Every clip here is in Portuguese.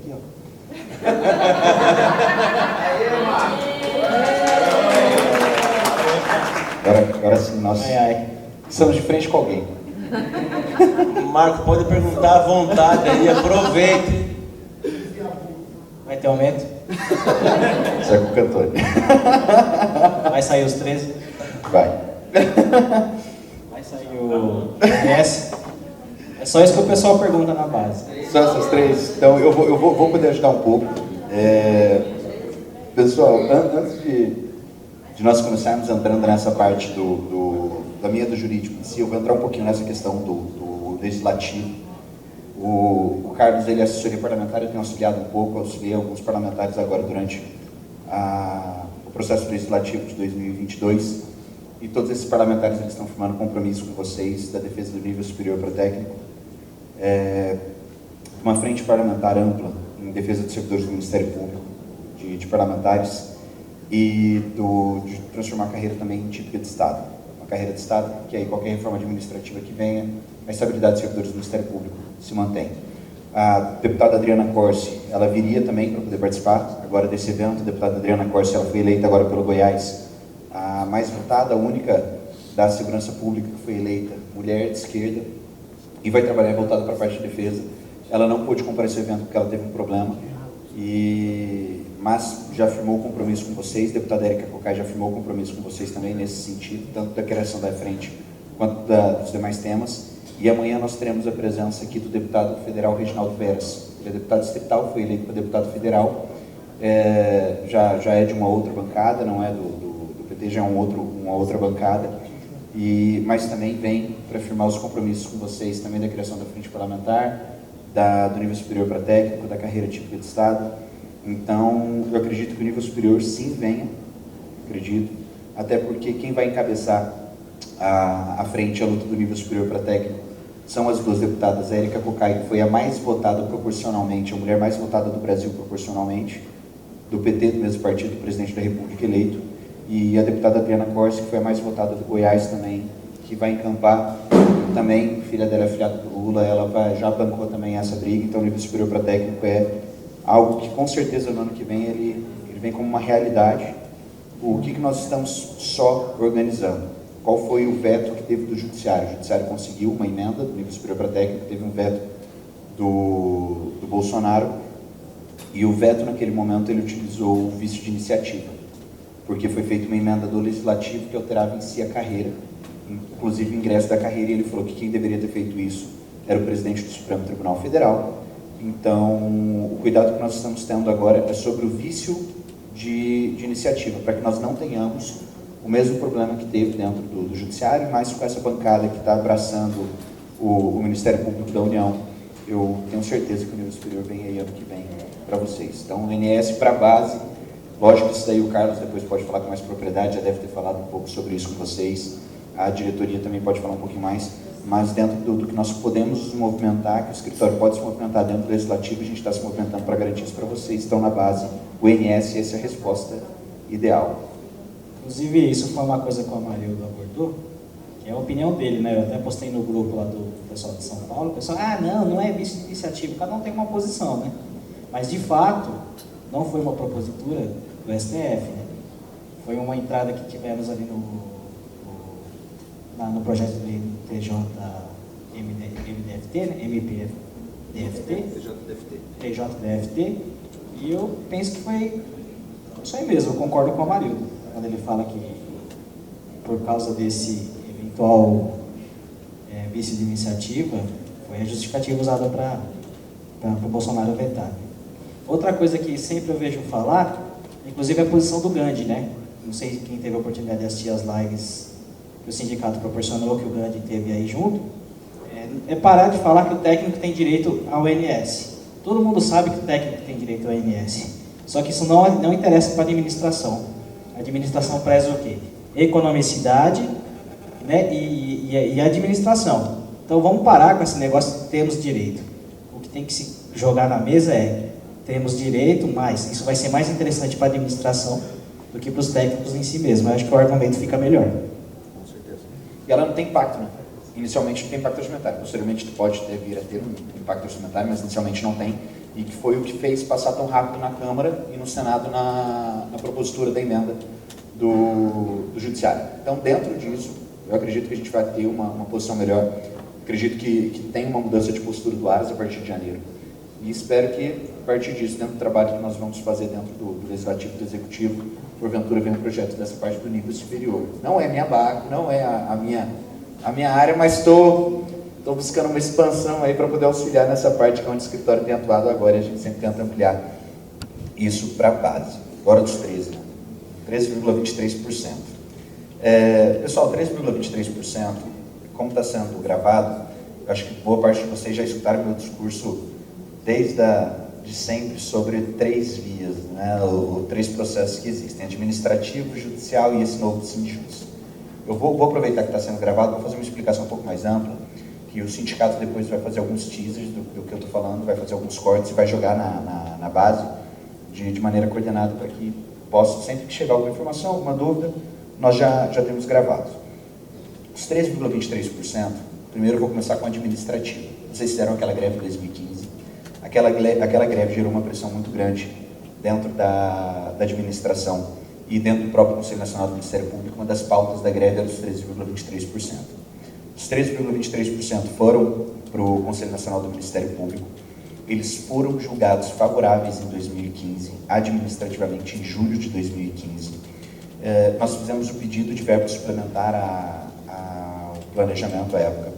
aqui, ó. Agora sim, nós estamos de frente com alguém. Marco, pode perguntar à vontade aí, aproveite. Vai ter aumento? Isso é com o cantor. Vai sair os 13? Vai. Vai sair o MS? É só isso que o pessoal pergunta na base. Só essas três. Então eu vou poder ajudar um pouco. Pessoal, antes de nós começarmos entrando nessa parte da minha do jurídico em si, eu vou entrar um pouquinho nessa questão do legislativo. O Carlos, ele é assessoria parlamentar, eu tenho auxiliado um pouco, auxiliei alguns parlamentares agora durante o processo legislativo de 2022, e todos esses parlamentares eles estão firmando compromisso com vocês da defesa do nível superior para técnico, uma frente parlamentar ampla em defesa dos servidores do Ministério Público, de parlamentares, e de transformar a carreira também em típica de Estado. Uma carreira de Estado, que aí qualquer reforma administrativa que venha, a estabilidade dos servidores do Ministério Público se mantém. A deputada Adriana Corsi, ela viria também para poder participar agora desse evento. A deputada Adriana Corsi, ela foi eleita agora pelo Goiás, a mais votada, a única da segurança pública que foi eleita, mulher de esquerda, e vai trabalhar voltada para a parte de defesa. Ela não pôde comparecer ao evento porque ela teve um problema, mas já firmou o compromisso com vocês. A deputada Érica Cocai já firmou o compromisso com vocês também nesse sentido, tanto da criação da frente quanto dos demais temas. E amanhã nós teremos a presença aqui do deputado federal Reginaldo Veras. Ele é deputado distrital, foi eleito para deputado federal, já é de uma outra bancada, não é do PT, já é uma outra bancada, mas também vem para firmar os compromissos com vocês também da criação da frente parlamentar, do nível superior para técnico, da carreira típica de Estado. Então, eu acredito que o nível superior sim venha, acredito, até porque quem vai encabeçar a frente, a luta do nível superior para técnico, são as duas deputadas, a Érica Cocai, que foi a mais votada proporcionalmente, a mulher mais votada do Brasil proporcionalmente, do PT, do mesmo partido, do presidente da República eleito, e a deputada Adriana Corsi, que foi a mais votada do Goiás também, que vai encampar também, filha dela é afiliada do Lula, ela já bancou também essa briga. Então o nível superior para técnico é algo que com certeza no ano que vem ele vem como uma realidade. O que nós estamos só organizando? Qual foi o veto que teve do Judiciário? O Judiciário conseguiu uma emenda do nível superior para técnico, teve um veto do Bolsonaro, e o veto naquele momento ele utilizou o vício de iniciativa, porque foi feita uma emenda do Legislativo que alterava em si a carreira, inclusive o ingresso da carreira, e ele falou que quem deveria ter feito isso era o presidente do Supremo Tribunal Federal. Então, o cuidado que nós estamos tendo agora é sobre o vício de iniciativa, para que nós não tenhamos o mesmo problema que teve dentro do Judiciário, mas com essa bancada que está abraçando o Ministério Público da União, eu tenho certeza que o nível superior vem aí ano que vem para vocês. Então, o INS para a base, lógico que isso daí o Carlos depois pode falar com mais propriedade, já deve ter falado um pouco sobre isso com vocês, a diretoria também pode falar um pouquinho mais, mas dentro do que nós podemos nos movimentar, que o escritório pode se movimentar dentro do Legislativo, a gente está se movimentando para garantir isso para vocês. Estão na base, o INS, essa é a resposta ideal. Inclusive, isso foi uma coisa que o Amarildo abordou, que é a opinião dele, né? Eu até postei no grupo lá do pessoal de São Paulo, o pessoal, não é vício de iniciativa, cada um tem uma posição, né? Mas, de fato, não foi uma propositura do STF, né? Foi uma entrada que tivemos ali no projeto de lei do TJDFT, né? TJDFT, e eu penso que foi isso aí mesmo. Eu concordo com o Amarildo, quando ele fala que, por causa desse eventual vício de iniciativa, foi a justificativa usada para o Bolsonaro vetar. Outra coisa que sempre eu vejo falar, inclusive a posição do Gandhi, né? Não sei quem teve a oportunidade de assistir as lives que o sindicato proporcionou, que o Gandhi teve aí junto, é parar de falar que o técnico tem direito ao ONS. Todo mundo sabe que o técnico tem direito ao ONS, só que isso não interessa para a administração. A administração preza o quê? Economicidade, né? e a administração. Então vamos parar com esse negócio de termos direito. O que tem que se jogar na mesa é temos direito, mas isso vai ser mais interessante para a administração do que para os técnicos em si mesmo. Eu acho que o argumento fica melhor. Com certeza. E ela não tem impacto, né? Inicialmente não tem impacto orçamentário, posteriormente pode vir a ter um impacto orçamentário, mas inicialmente não tem. e que foi o que fez passar tão rápido na Câmara e no Senado na propositura da emenda do Judiciário. Então, dentro disso, eu acredito que a gente vai ter uma posição melhor. Acredito que tem uma mudança de postura do Aras a partir de janeiro. E espero que, a partir disso, dentro do trabalho que nós vamos fazer dentro do Legislativo e do Executivo, porventura venha um projeto dessa parte do nível superior. Não é minha barca, não é a minha área, mas estou buscando uma expansão aí para poder auxiliar nessa parte que é onde o escritório tem atuado agora, e a gente sempre tenta ampliar isso para a base. Agora dos 13, 13,23%. Pessoal, 13,23%, como está sendo gravado, eu acho que boa parte de vocês já escutaram meu discurso de sempre sobre 3 vias, né, ou 3 processos que existem: administrativo, judicial e esse novo Sindjus. Eu vou aproveitar que está sendo gravado, vou fazer uma explicação um pouco mais ampla, que o sindicato depois vai fazer alguns teasers do que eu estou falando, vai fazer alguns cortes e vai jogar na base de maneira coordenada para que possa, sempre que chegar alguma informação, alguma dúvida, nós já temos gravado. Os 13,23%, primeiro eu vou começar com o administrativo. Vocês fizeram aquela greve em 2015. Aquela greve gerou uma pressão muito grande dentro da administração e dentro do próprio Conselho Nacional do Ministério Público. Uma das pautas da greve era os 13,23%. Os 13,23% foram para o Conselho Nacional do Ministério Público. Eles foram julgados favoráveis em 2015, administrativamente em julho de 2015. Nós fizemos o pedido de verba suplementar ao planejamento à época.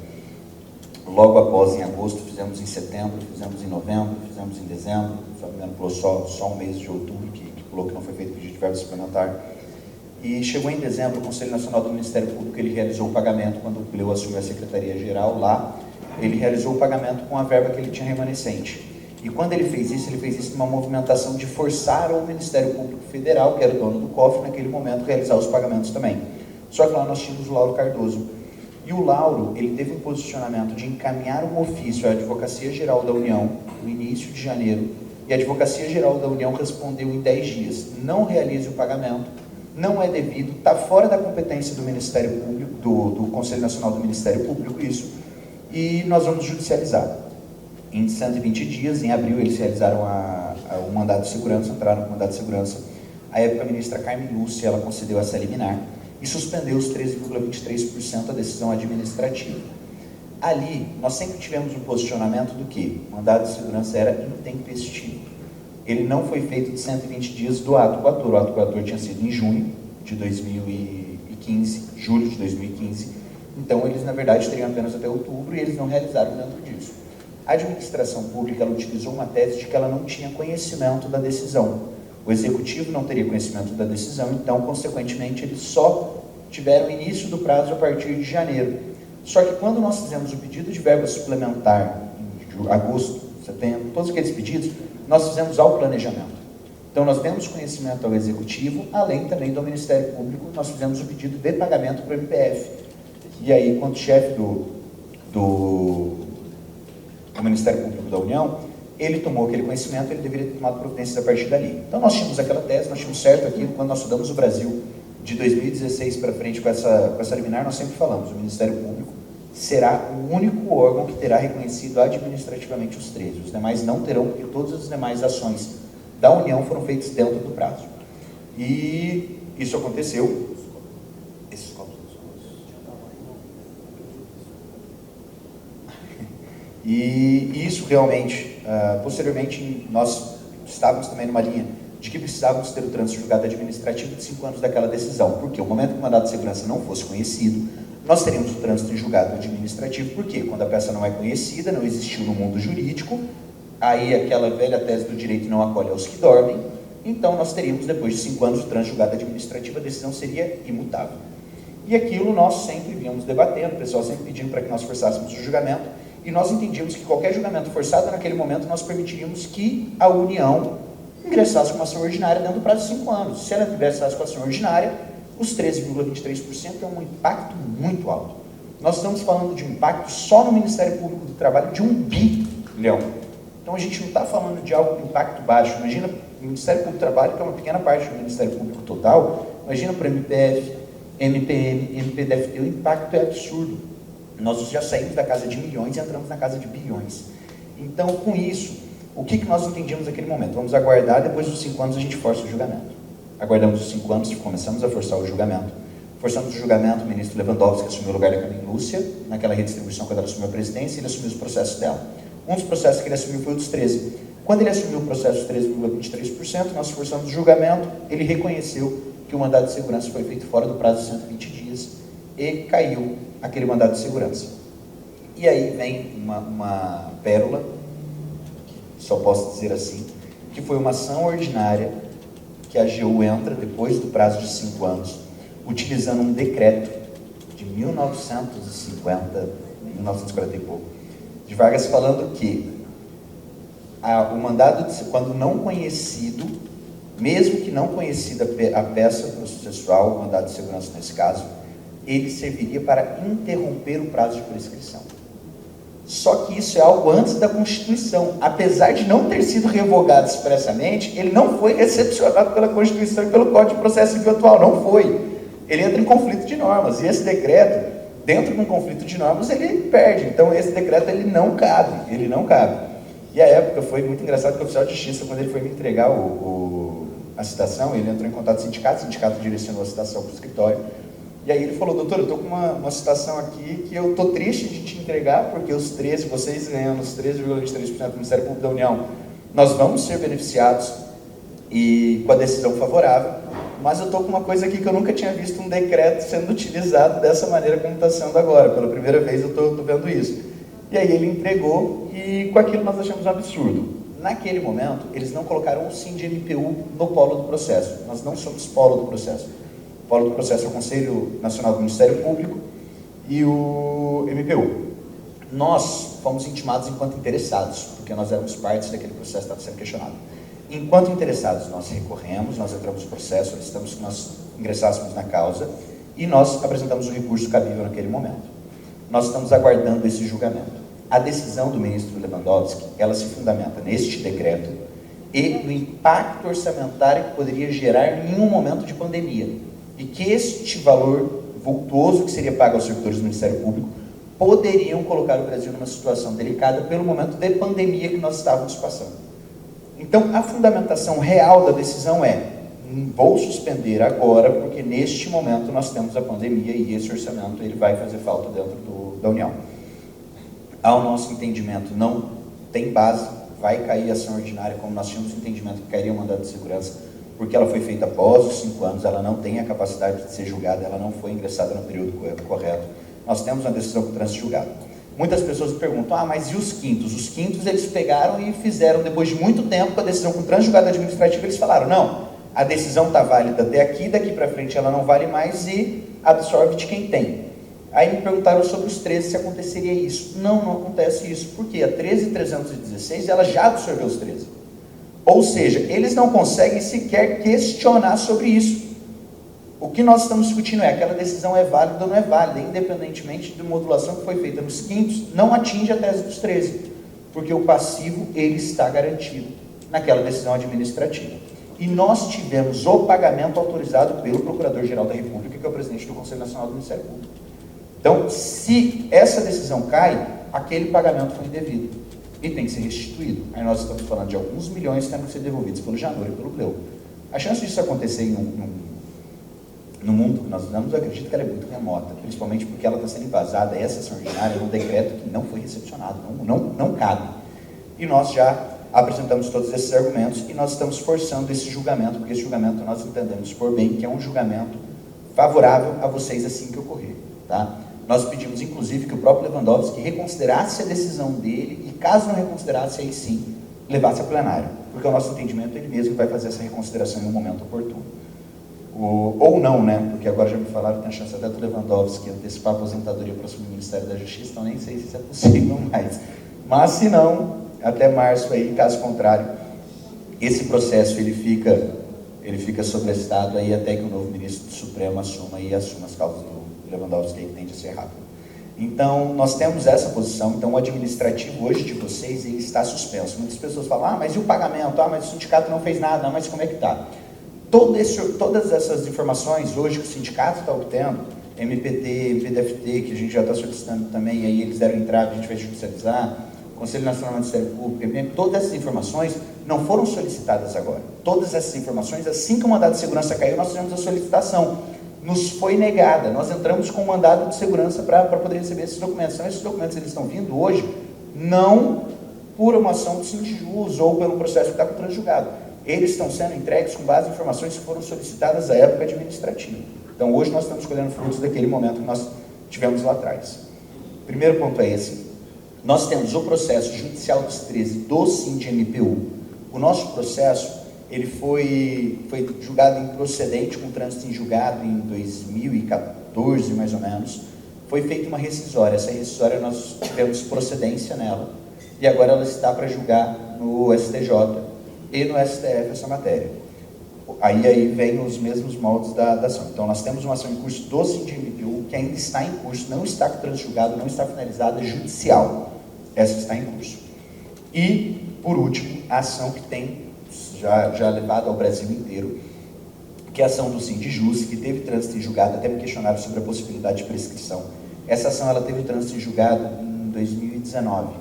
Logo após, em agosto, fizemos em setembro, fizemos em novembro, fizemos em dezembro. O Fabiano pulou só um mês de outubro, que pulou que não foi feito pedido de verba suplementar. E chegou em dezembro, o Conselho Nacional do Ministério Público, ele realizou o pagamento, quando o Pleu assumiu a Secretaria-Geral lá, ele realizou o pagamento com a verba que ele tinha remanescente. E quando ele fez isso numa movimentação de forçar o Ministério Público Federal, que era o dono do cofre, naquele momento, realizar os pagamentos também. Só que lá nós tínhamos o Lauro Cardoso. E o Lauro, ele teve um posicionamento de encaminhar um ofício à Advocacia Geral da União, no início de janeiro, e a Advocacia Geral da União respondeu em 10 dias, não realize o pagamento, não é devido, está fora da competência do Ministério Público, do Conselho Nacional do Ministério Público, isso, e nós vamos judicializar. Em 120 dias, em abril, eles realizaram o mandado de segurança, entraram com o mandado de segurança. À época, a ministra Carmen Lúcia, ela concedeu essa liminar e suspendeu os 13,23% da decisão administrativa. Ali, nós sempre tivemos um posicionamento do que o mandado de segurança era intempestivo. Ele não foi feito de 120 dias do ato coator. O ato coator tinha sido em junho de 2015, julho de 2015. Então, eles, na verdade, teriam apenas até outubro e eles não realizaram dentro disso. A administração pública, ela utilizou uma tese de que ela não tinha conhecimento da decisão. O executivo não teria conhecimento da decisão, então, consequentemente, eles só tiveram início do prazo a partir de janeiro. Só que quando nós fizemos o pedido de verba suplementar em agosto, setembro, todos aqueles pedidos, nós fizemos ao planejamento. Então, nós demos conhecimento ao executivo, além também do Ministério Público, nós fizemos o pedido de pagamento para o MPF. E aí, enquanto chefe do Ministério Público da União, ele tomou aquele conhecimento, ele deveria ter tomado providências a partir dali. Então, nós tínhamos aquela tese, nós tínhamos certo aquilo, quando nós estudamos o Brasil de 2016 para frente com essa liminar, nós sempre falamos, o Ministério Público será o único órgão que terá reconhecido administrativamente os 13. Os demais não terão, porque todas as demais ações da União foram feitas dentro do prazo. E isso aconteceu. Esses copos. E isso realmente, posteriormente, nós estávamos também numa linha de que precisávamos ter o trânsito julgado administrativo de 5 anos daquela decisão, porque o momento que o mandado de segurança não fosse conhecido, nós teríamos o trânsito em julgado administrativo, porque quando a peça não é conhecida, não existiu no mundo jurídico, aí aquela velha tese do direito não acolhe aos que dormem, então nós teríamos, depois de 5 anos, o trânsito julgado administrativo, a decisão seria imutável. E aquilo nós sempre vínhamos debatendo, o pessoal sempre pedindo para que nós forçássemos o julgamento, e nós entendíamos que qualquer julgamento forçado, naquele momento, nós permitiríamos que a União ingressasse com uma ação ordinária dentro do prazo de 5 anos. Se ela ingressasse com a ação ordinária, os 13,23% é um impacto muito alto. Nós estamos falando de um impacto só no Ministério Público do Trabalho de 1 bilhão. Então a gente não está falando de algo de impacto baixo. Imagina o Ministério Público do Trabalho, que é uma pequena parte do Ministério Público total, imagina para o MPF, MPM, MPDFT, o impacto é absurdo. Nós já saímos da casa de milhões e entramos na casa de bilhões. Então, com isso, O que nós entendíamos naquele momento? Vamos aguardar, depois dos 5 anos a gente força o julgamento. Aguardamos os 5 anos, começamos a forçar o julgamento. Forçamos o julgamento, o ministro Lewandowski assumiu o lugar da Carmen Lúcia, naquela redistribuição quando ela assumiu a presidência, ele assumiu os processos dela. Um dos processos que ele assumiu foi o dos 13. Quando ele assumiu o processo dos 13,23%, nós forçamos o julgamento, ele reconheceu que o mandado de segurança foi feito fora do prazo de 120 dias e caiu aquele mandado de segurança. E aí vem uma pérola, só posso dizer assim, que foi uma ação ordinária que a AGU entra depois do prazo de 5 anos, utilizando um decreto de 1940 e pouco, de Vargas, falando que o mandado, quando não conhecido, mesmo que não conhecida a peça processual, o mandado de segurança nesse caso, ele serviria para interromper o prazo de prescrição. Só que isso é algo antes da Constituição. Apesar de não ter sido revogado expressamente, ele não foi recepcionado pela Constituição e pelo Código de Processo Civil atual, não foi. Ele entra em conflito de normas, e esse decreto, dentro de um conflito de normas, ele perde. Então, esse decreto, ele não cabe. E a época foi muito engraçado, que o oficial de justiça, quando ele foi me entregar a citação, ele entrou em contato com o sindicato direcionou a citação para o escritório, e aí ele falou: doutor, eu estou com uma citação aqui que eu estou triste de te entregar, porque os 13, vocês ganhando os 13,23% do Ministério Público da União, nós vamos ser beneficiados e com a decisão favorável, mas eu estou com uma coisa aqui que eu nunca tinha visto um decreto sendo utilizado dessa maneira como está sendo agora. Pela primeira vez eu estou vendo isso. E aí ele entregou, e com aquilo nós achamos um absurdo. Naquele momento, eles não colocaram o SINDI-MPU no polo do processo. Nós não somos polo do processo. O polo do processo é o Conselho Nacional do Ministério Público e o MPU. Nós fomos intimados enquanto interessados, porque nós éramos partes daquele processo que estava sendo questionado. Enquanto interessados, nós recorremos, nós entramos no processo, solicitamos que nós ingressássemos na causa e nós apresentamos o recurso cabível naquele momento. Nós estamos aguardando esse julgamento. A decisão do ministro Lewandowski, ela se fundamenta neste decreto e no impacto orçamentário que poderia gerar em um momento de pandemia. E que este valor vultuoso que seria pago aos servidores do Ministério Público poderiam colocar o Brasil numa situação delicada pelo momento de pandemia que nós estávamos passando. Então, a fundamentação real da decisão é: vou suspender agora, porque neste momento nós temos a pandemia e esse orçamento ele vai fazer falta dentro da União. Ao nosso entendimento, não tem base, vai cair a ação ordinária, como nós tínhamos entendimento que cairia o mandado de segurança, porque ela foi feita após os 5 anos, ela não tem a capacidade de ser julgada, ela não foi ingressada no período correto. Nós temos uma decisão com trânsito julgado. Muitas pessoas me perguntam: mas e os quintos? Os quintos eles pegaram e fizeram, depois de muito tempo, a decisão com trânsito julgado administrativo, eles falaram: não, a decisão está válida até aqui, daqui para frente ela não vale mais e absorve de quem tem. Aí me perguntaram sobre os 13, se aconteceria isso. Não acontece isso, porque a 13.316 ela já absorveu os 13. Ou seja, eles não conseguem sequer questionar sobre isso. O que nós estamos discutindo é: aquela decisão é válida ou não é válida, independentemente da modulação que foi feita nos quintos, não atinge a tese dos 13, porque o passivo ele está garantido naquela decisão administrativa. E nós tivemos o pagamento autorizado pelo Procurador-Geral da República, que é o presidente do Conselho Nacional do Ministério Público. Então, se essa decisão cai, aquele pagamento foi indevido e tem que ser restituído. Aí nós estamos falando de alguns milhões tendo que ser devolvidos pelo Janot e pelo Cleo. A chance disso acontecer no mundo que nós estamos, eu acredito que ela é muito remota, principalmente porque ela está sendo embasada, essa ação ordinária, num decreto que não foi recepcionado, não cabe. E nós já apresentamos todos esses argumentos e nós estamos forçando esse julgamento, porque esse julgamento nós entendemos por bem que é um julgamento favorável a vocês assim que ocorrer. Tá? Nós pedimos, inclusive, que o próprio Lewandowski reconsiderasse a decisão dele e, caso não reconsiderasse, aí sim, levasse a plenário. Porque o nosso entendimento, ele mesmo vai fazer essa reconsideração em um momento oportuno. Ou não, né? Porque agora já me falaram que tem a chance até do Lewandowski antecipar a aposentadoria para o Ministério da Justiça, então nem sei se isso é possível mais. Mas, se não, até março, aí, caso contrário, esse processo ele fica sobrestado aí até que o novo ministro do Supremo assuma as causas do Lewandowski, que tende a ser rápido. Então, nós temos essa posição. Então, o administrativo hoje de vocês, ele está suspenso. Muitas pessoas falam: mas e o pagamento? Mas o sindicato não fez nada. Mas como é que está? Todas essas informações hoje que o sindicato está obtendo, MPT, MPDFT, que a gente já está solicitando também, aí eles deram entrada, a gente vai judicializar, Conselho Nacional do Ministério Público, PMM, todas essas informações não foram solicitadas agora. Todas essas informações, assim que o mandado de segurança caiu, nós fizemos a solicitação. Nos foi negada. Nós entramos com um mandado de segurança para poder receber esses documentos. Então, esses documentos eles estão vindo hoje, não por uma ação do Sindijus ou pelo processo que está com o transjugado. Eles estão sendo entregues com base em informações que foram solicitadas à época administrativa. Então, hoje nós estamos colhendo frutos daquele momento que nós tivemos lá atrás. O primeiro ponto é esse. Nós temos o processo judicial dos 13 do SINDI-MPU. O nosso processo, ele foi julgado improcedente, com trânsito em julgado em 2014, mais ou menos. Foi feita uma rescisória. Essa rescisória nós tivemos procedência nela. E agora ela está para julgar no STJ e no STF essa matéria. Aí vem os mesmos moldes da ação. Então, nós temos uma ação em curso do SINDI-MPU, que ainda está em curso, não está com trânsito julgado, não está finalizada, judicial. Essa está em curso. E, por último, a ação que tem já levado ao Brasil inteiro, que é a ação do Sindijus, que teve trânsito em julgado, até me questionaram sobre a possibilidade de prescrição. Essa ação ela teve trânsito em julgado em 2019,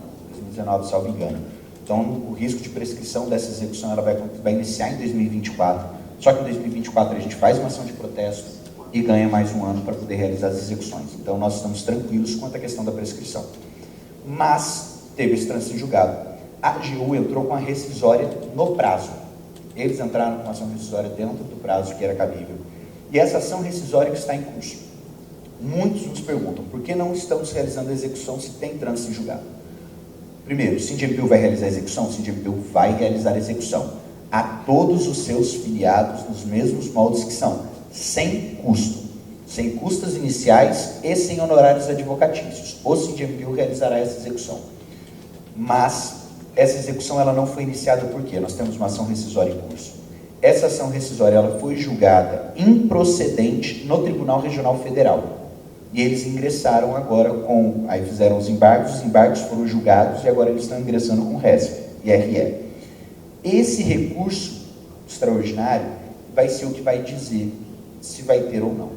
salvo engano. Então, o risco de prescrição dessa execução ela vai iniciar em 2024, só que em 2024 a gente faz uma ação de protesto e ganha mais um ano para poder realizar as execuções. Então, nós estamos tranquilos quanto à questão da prescrição. Mas, teve esse trânsito em julgado. A AGU entrou com a rescisória no prazo. Eles entraram com a ação rescisória dentro do prazo que era cabível. E essa ação rescisória que está em curso. Muitos nos perguntam, por que não estamos realizando a execução se tem trânsito em julgado? Primeiro, o SINDI-MPU vai realizar a execução? O SINDI-MPU vai realizar a execução a todos os seus filiados nos mesmos moldes que são, sem custo, sem custas iniciais e sem honorários advocatícios. O SINDI-MPU realizará essa execução. Mas essa execução ela não foi iniciada por quê? Nós temos uma ação rescisória em curso. Essa ação rescisória ela foi julgada improcedente no Tribunal Regional Federal. E eles ingressaram agora aí fizeram os embargos foram julgados e agora eles estão ingressando com RESP e RE. Esse recurso extraordinário vai ser o que vai dizer se vai ter ou não.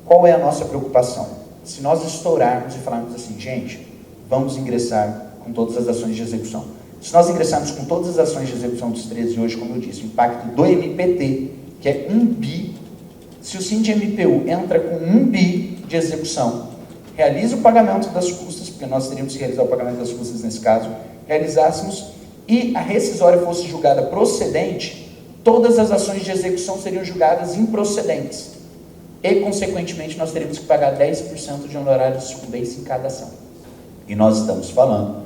Qual é a nossa preocupação? Se nós estourarmos e falarmos assim, gente, vamos ingressar com todas as ações de execução. Se nós ingressarmos com todas as ações de execução dos 13 hoje, como eu disse, o impacto do MPT, que é 1 bi, se o SINDI-MPU entra com 1 bi de execução, realiza o pagamento das custas, porque nós teríamos que realizar o pagamento das custas nesse caso, realizássemos e a rescisória fosse julgada procedente, todas as ações de execução seriam julgadas improcedentes. E, consequentemente, nós teríamos que pagar 10% de honorário de sucumbência em cada ação. E nós estamos falando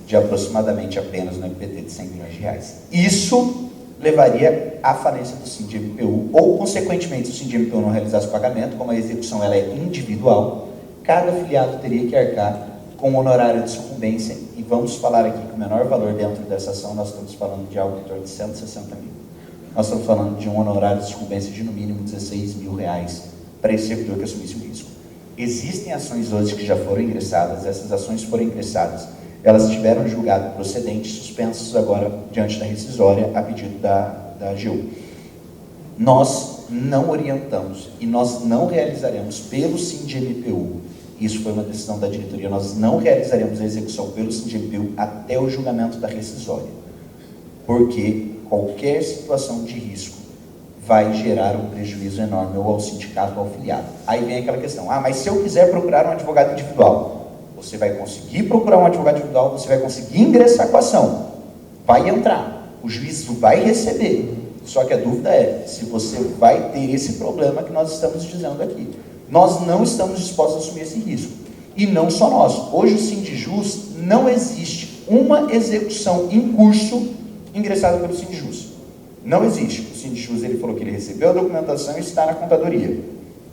de aproximadamente apenas no MPT de 100 milhões de reais. Isso levaria à falência do SINDI-MPU, ou, consequentemente, se o SINDI-MPU não realizasse o pagamento, como a execução ela é individual, cada afiliado teria que arcar com o honorário de sucumbência, e vamos falar aqui que o menor valor dentro dessa ação, nós estamos falando de algo em torno de 160 mil. Nós estamos falando de um honorário de sucumbência de, no mínimo, 16 mil reais para esse servidor que assumisse o risco. Existem ações hoje que já foram ingressadas, essas ações foram ingressadas, elas tiveram julgado procedente, suspensos agora diante da rescisória a pedido da AGU. Nós não orientamos e nós não realizaremos pelo SINDI-MPU, isso foi uma decisão da diretoria, nós não realizaremos a execução pelo SINDI-MPU até o julgamento da rescisória, porque qualquer situação de risco vai gerar um prejuízo enorme ou ao sindicato ou ao filiado. Aí vem aquela questão, mas se eu quiser procurar um advogado individual, você vai conseguir procurar um advogado individual, você vai conseguir ingressar com a ação, vai entrar, o juiz vai receber, só que a dúvida é se você vai ter esse problema que nós estamos dizendo aqui. Nós não estamos dispostos a assumir esse risco, e não só nós. Hoje o Sindijus não existe uma execução em curso ingressada pelo Sindijus. Não existe. O Sindijus ele falou que ele recebeu a documentação e está na contadoria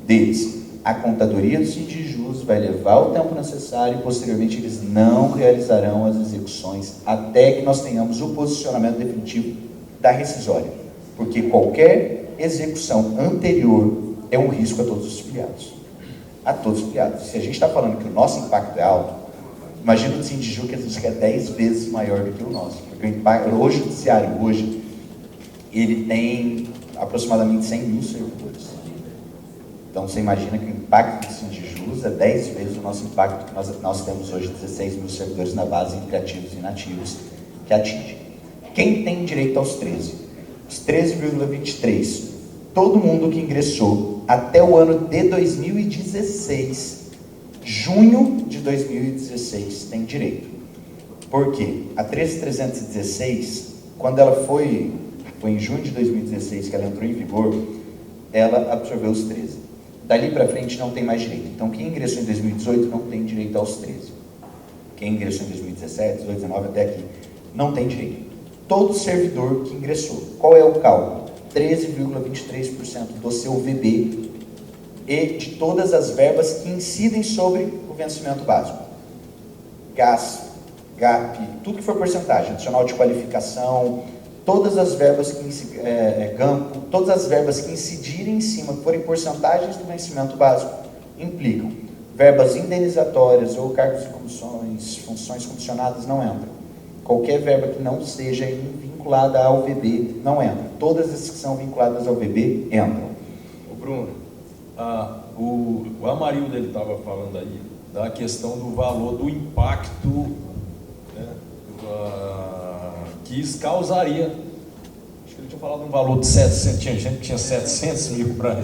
deles. A contadoria do Sindijus vai levar o tempo necessário e posteriormente eles não realizarão as execuções até que nós tenhamos o posicionamento definitivo da rescisória. Porque qualquer execução anterior é um risco a todos os filiados. A todos os filiados. Se a gente está falando que o nosso impacto é alto, imagina o Sindiju que é 10 vezes maior do que o nosso. Porque o impacto, hoje o judiciário, hoje, ele tem aproximadamente 100 mil servidores. Então, você imagina que o impacto do Sindijus é 10 vezes o nosso impacto que nós temos hoje, 16 mil servidores na base, entre ativos e inativos, que atinge. Quem tem direito aos 13? Os 13,23. Todo mundo que ingressou até o ano de 2016, junho de 2016, tem direito. Por quê? A 13.316, quando ela foi em junho de 2016 que ela entrou em vigor, ela absorveu os 13. Dali para frente não tem mais direito. Então, quem ingressou em 2018 não tem direito aos 13. Quem ingressou em 2017, 2018, 2019, até aqui, não tem direito. Todo servidor que ingressou, qual é o cálculo? 13,23% do seu VB e de todas as verbas que incidem sobre o vencimento básico. Gás, GAP, tudo que for porcentagem, adicional de qualificação, todas as verbas que GAMPO, todas as verbas que incidirem em cima, que forem porcentagens do vencimento básico, implicam. Verbas indenizatórias ou cargos e comissões, funções comissionadas não entram. Qualquer verba que não seja vinculada ao VB não entra. Todas as que são vinculadas ao VB entram. Ô Bruno, o Amarildo ele estava falando aí da questão do valor do impacto, né, que isso causaria. Acho que ele tinha falado um valor de 700, tinha gente que tinha 700 mil para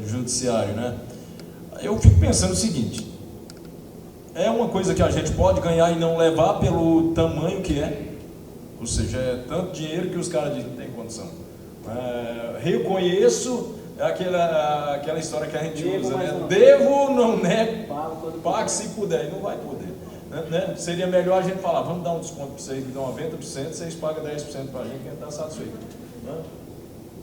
judiciário, né? Eu fico pensando o seguinte, é uma coisa que a gente pode ganhar e não levar pelo tamanho que é, ou seja, é tanto dinheiro que os caras dizem que não tem condição. Reconheço aquela história que a gente usa, né? Devo, não nego, pague se puder, e não vai poder. Né? Seria melhor a gente falar, vamos dar um desconto para vocês, dão 90%, vocês pagam 10% para a gente, que a gente está satisfeito. Né?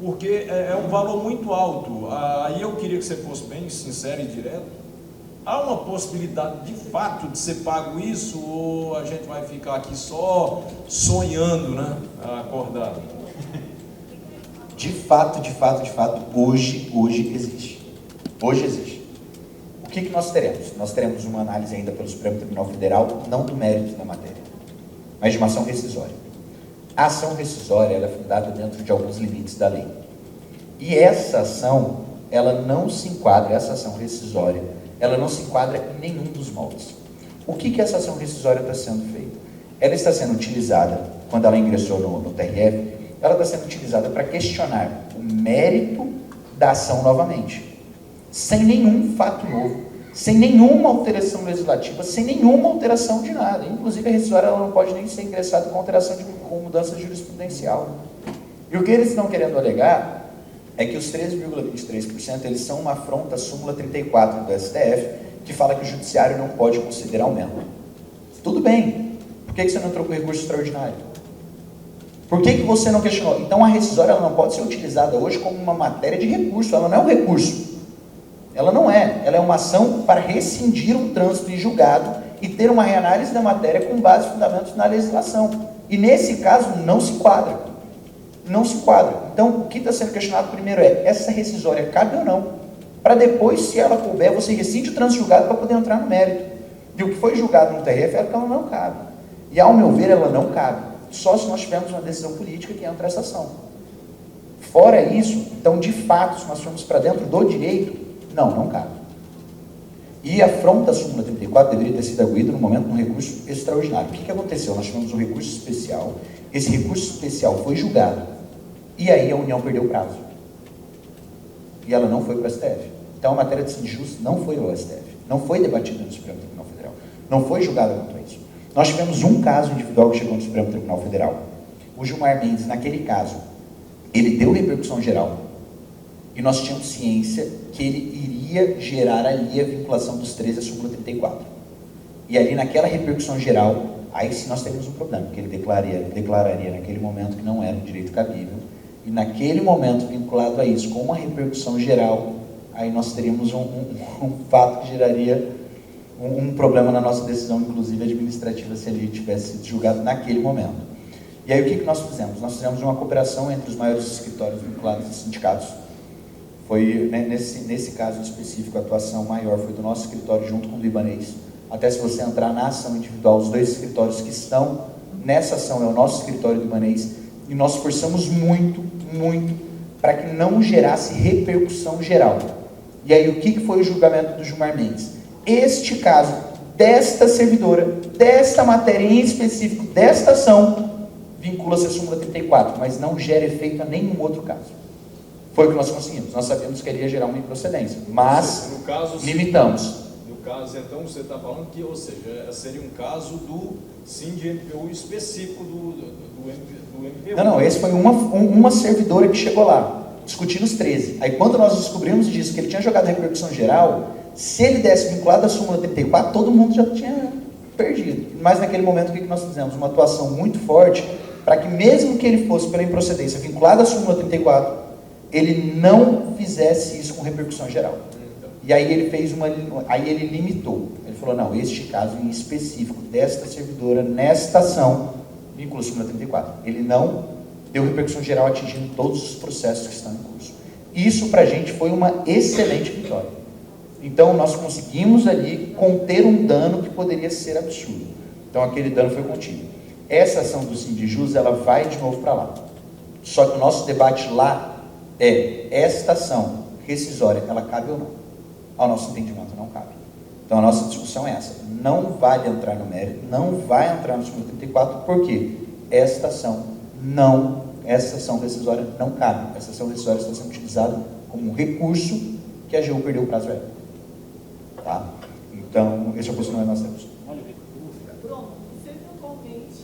Porque é um valor muito alto. Aí eu queria que você fosse bem sincero e direto. Há uma possibilidade de fato de ser pago isso, ou a gente vai ficar aqui só sonhando, né? Acordado? De fato, hoje existe. Hoje existe. O que nós teremos? Nós teremos uma análise ainda pelo Supremo Tribunal Federal, não do mérito da matéria, mas de uma ação rescisória. A ação rescisória ela é fundada dentro de alguns limites da lei. E essa ação, ela não se enquadra, essa ação rescisória, ela não se enquadra em nenhum dos moldes. O que essa ação rescisória está sendo feita? Ela está sendo utilizada, quando ela ingressou no TRF, ela está sendo utilizada para questionar o mérito da ação novamente, sem nenhum fato novo, sem nenhuma alteração legislativa, sem nenhuma alteração de nada. Inclusive, a rescisória ela não pode nem ser ingressada com alteração com mudança jurisprudencial. E o que eles estão querendo alegar é que os 13,23% eles são uma afronta à súmula 34 do STF, que fala que o judiciário não pode considerar aumento. Tudo bem. Por que você não entrou com recurso extraordinário? Por que você não questionou? Então a rescisória ela não pode ser utilizada hoje como uma matéria de recurso, ela não é um recurso. Ela não é. Ela é uma ação para rescindir um trânsito em julgado e ter uma reanálise da matéria com base em fundamentos na legislação. E nesse caso não se enquadra. Não se enquadra. Então, o que está sendo questionado primeiro é, essa rescisória cabe ou não? Para depois, se ela couber, você rescinde o trânsito julgado para poder entrar no mérito. E o que foi julgado no TRF é que ela não cabe. E, ao meu ver, ela não cabe. Só se nós tivermos uma decisão política que entra essa ação. Fora isso, então, de fato, se nós formos para dentro do direito, não cabe. E a afronta à súmula 34 deveria ter sido arguída no momento de um recurso extraordinário. O que aconteceu? Nós tivemos um recurso especial, esse recurso especial foi julgado, e aí a União perdeu o prazo. E ela não foi para o STF. Então a matéria de Sindijus não foi ao STF, não foi debatida no Supremo Tribunal Federal, não foi julgada quanto a isso. Nós tivemos um caso individual que chegou no Supremo Tribunal Federal. O Gilmar Mendes, naquele caso, ele deu repercussão geral, e nós tínhamos ciência que ele iria gerar ali a vinculação dos 13 à súmula 34. E ali naquela repercussão geral, aí sim nós teríamos um problema, porque ele declararia naquele momento que não era um direito cabível, e naquele momento vinculado a isso, com uma repercussão geral, aí nós teríamos um fato que geraria um problema na nossa decisão, inclusive administrativa, se ele tivesse sido julgado naquele momento. E aí o que nós fizemos? Nós fizemos uma cooperação entre os maiores escritórios vinculados a sindicatos. Foi, né, nesse caso específico, a atuação maior foi do nosso escritório junto com o do Ibanez. Até se você entrar na ação individual, os dois escritórios que estão nessa ação é o nosso escritório do Ibanez, e nós forçamos muito para que não gerasse repercussão geral. E aí o que foi o julgamento do Gilmar Mendes? Este caso, desta servidora, desta matéria em específico, desta ação, vincula-se à súmula 34, mas não gera efeito a nenhum outro caso. Foi o que nós conseguimos. Nós sabemos que iria gerar uma improcedência, mas no caso, limitamos. No caso, então, você está falando que, ou seja, seria um caso do SINDI-MPU específico do MPU. Não, esse foi uma servidora que chegou lá, discutindo os 13. Aí quando nós descobrimos disso, que ele tinha jogado repercussão geral, se ele desse vinculado à súmula 34, todo mundo já tinha perdido. Mas naquele momento, o que nós fizemos? Uma atuação muito forte, para que mesmo que ele fosse pela improcedência vinculado à súmula 34, ele não fizesse isso com repercussão geral. E aí ele aí ele limitou. Ele falou, não, este caso em específico desta servidora, nesta ação, vincula a súmula 34. Ele não deu repercussão geral atingindo todos os processos que estão em curso. Isso para a gente foi uma excelente vitória. Então nós conseguimos ali conter um dano que poderia ser absurdo. Então aquele dano foi contido. Essa ação do Sindijus, ela vai de novo para lá. Só que o nosso debate lá é, esta ação rescisória, ela cabe ou não? Ao nosso entendimento, não cabe. Então a nossa discussão é essa. Não vale entrar no mérito, não vai entrar no súmula 34, porque esta ação rescisória não cabe. Essa ação rescisória está sendo utilizada como um recurso que a AGU perdeu o prazo velho. Tá? Então, esse é o posicionamento que nós temos. Bruno, se eventualmente,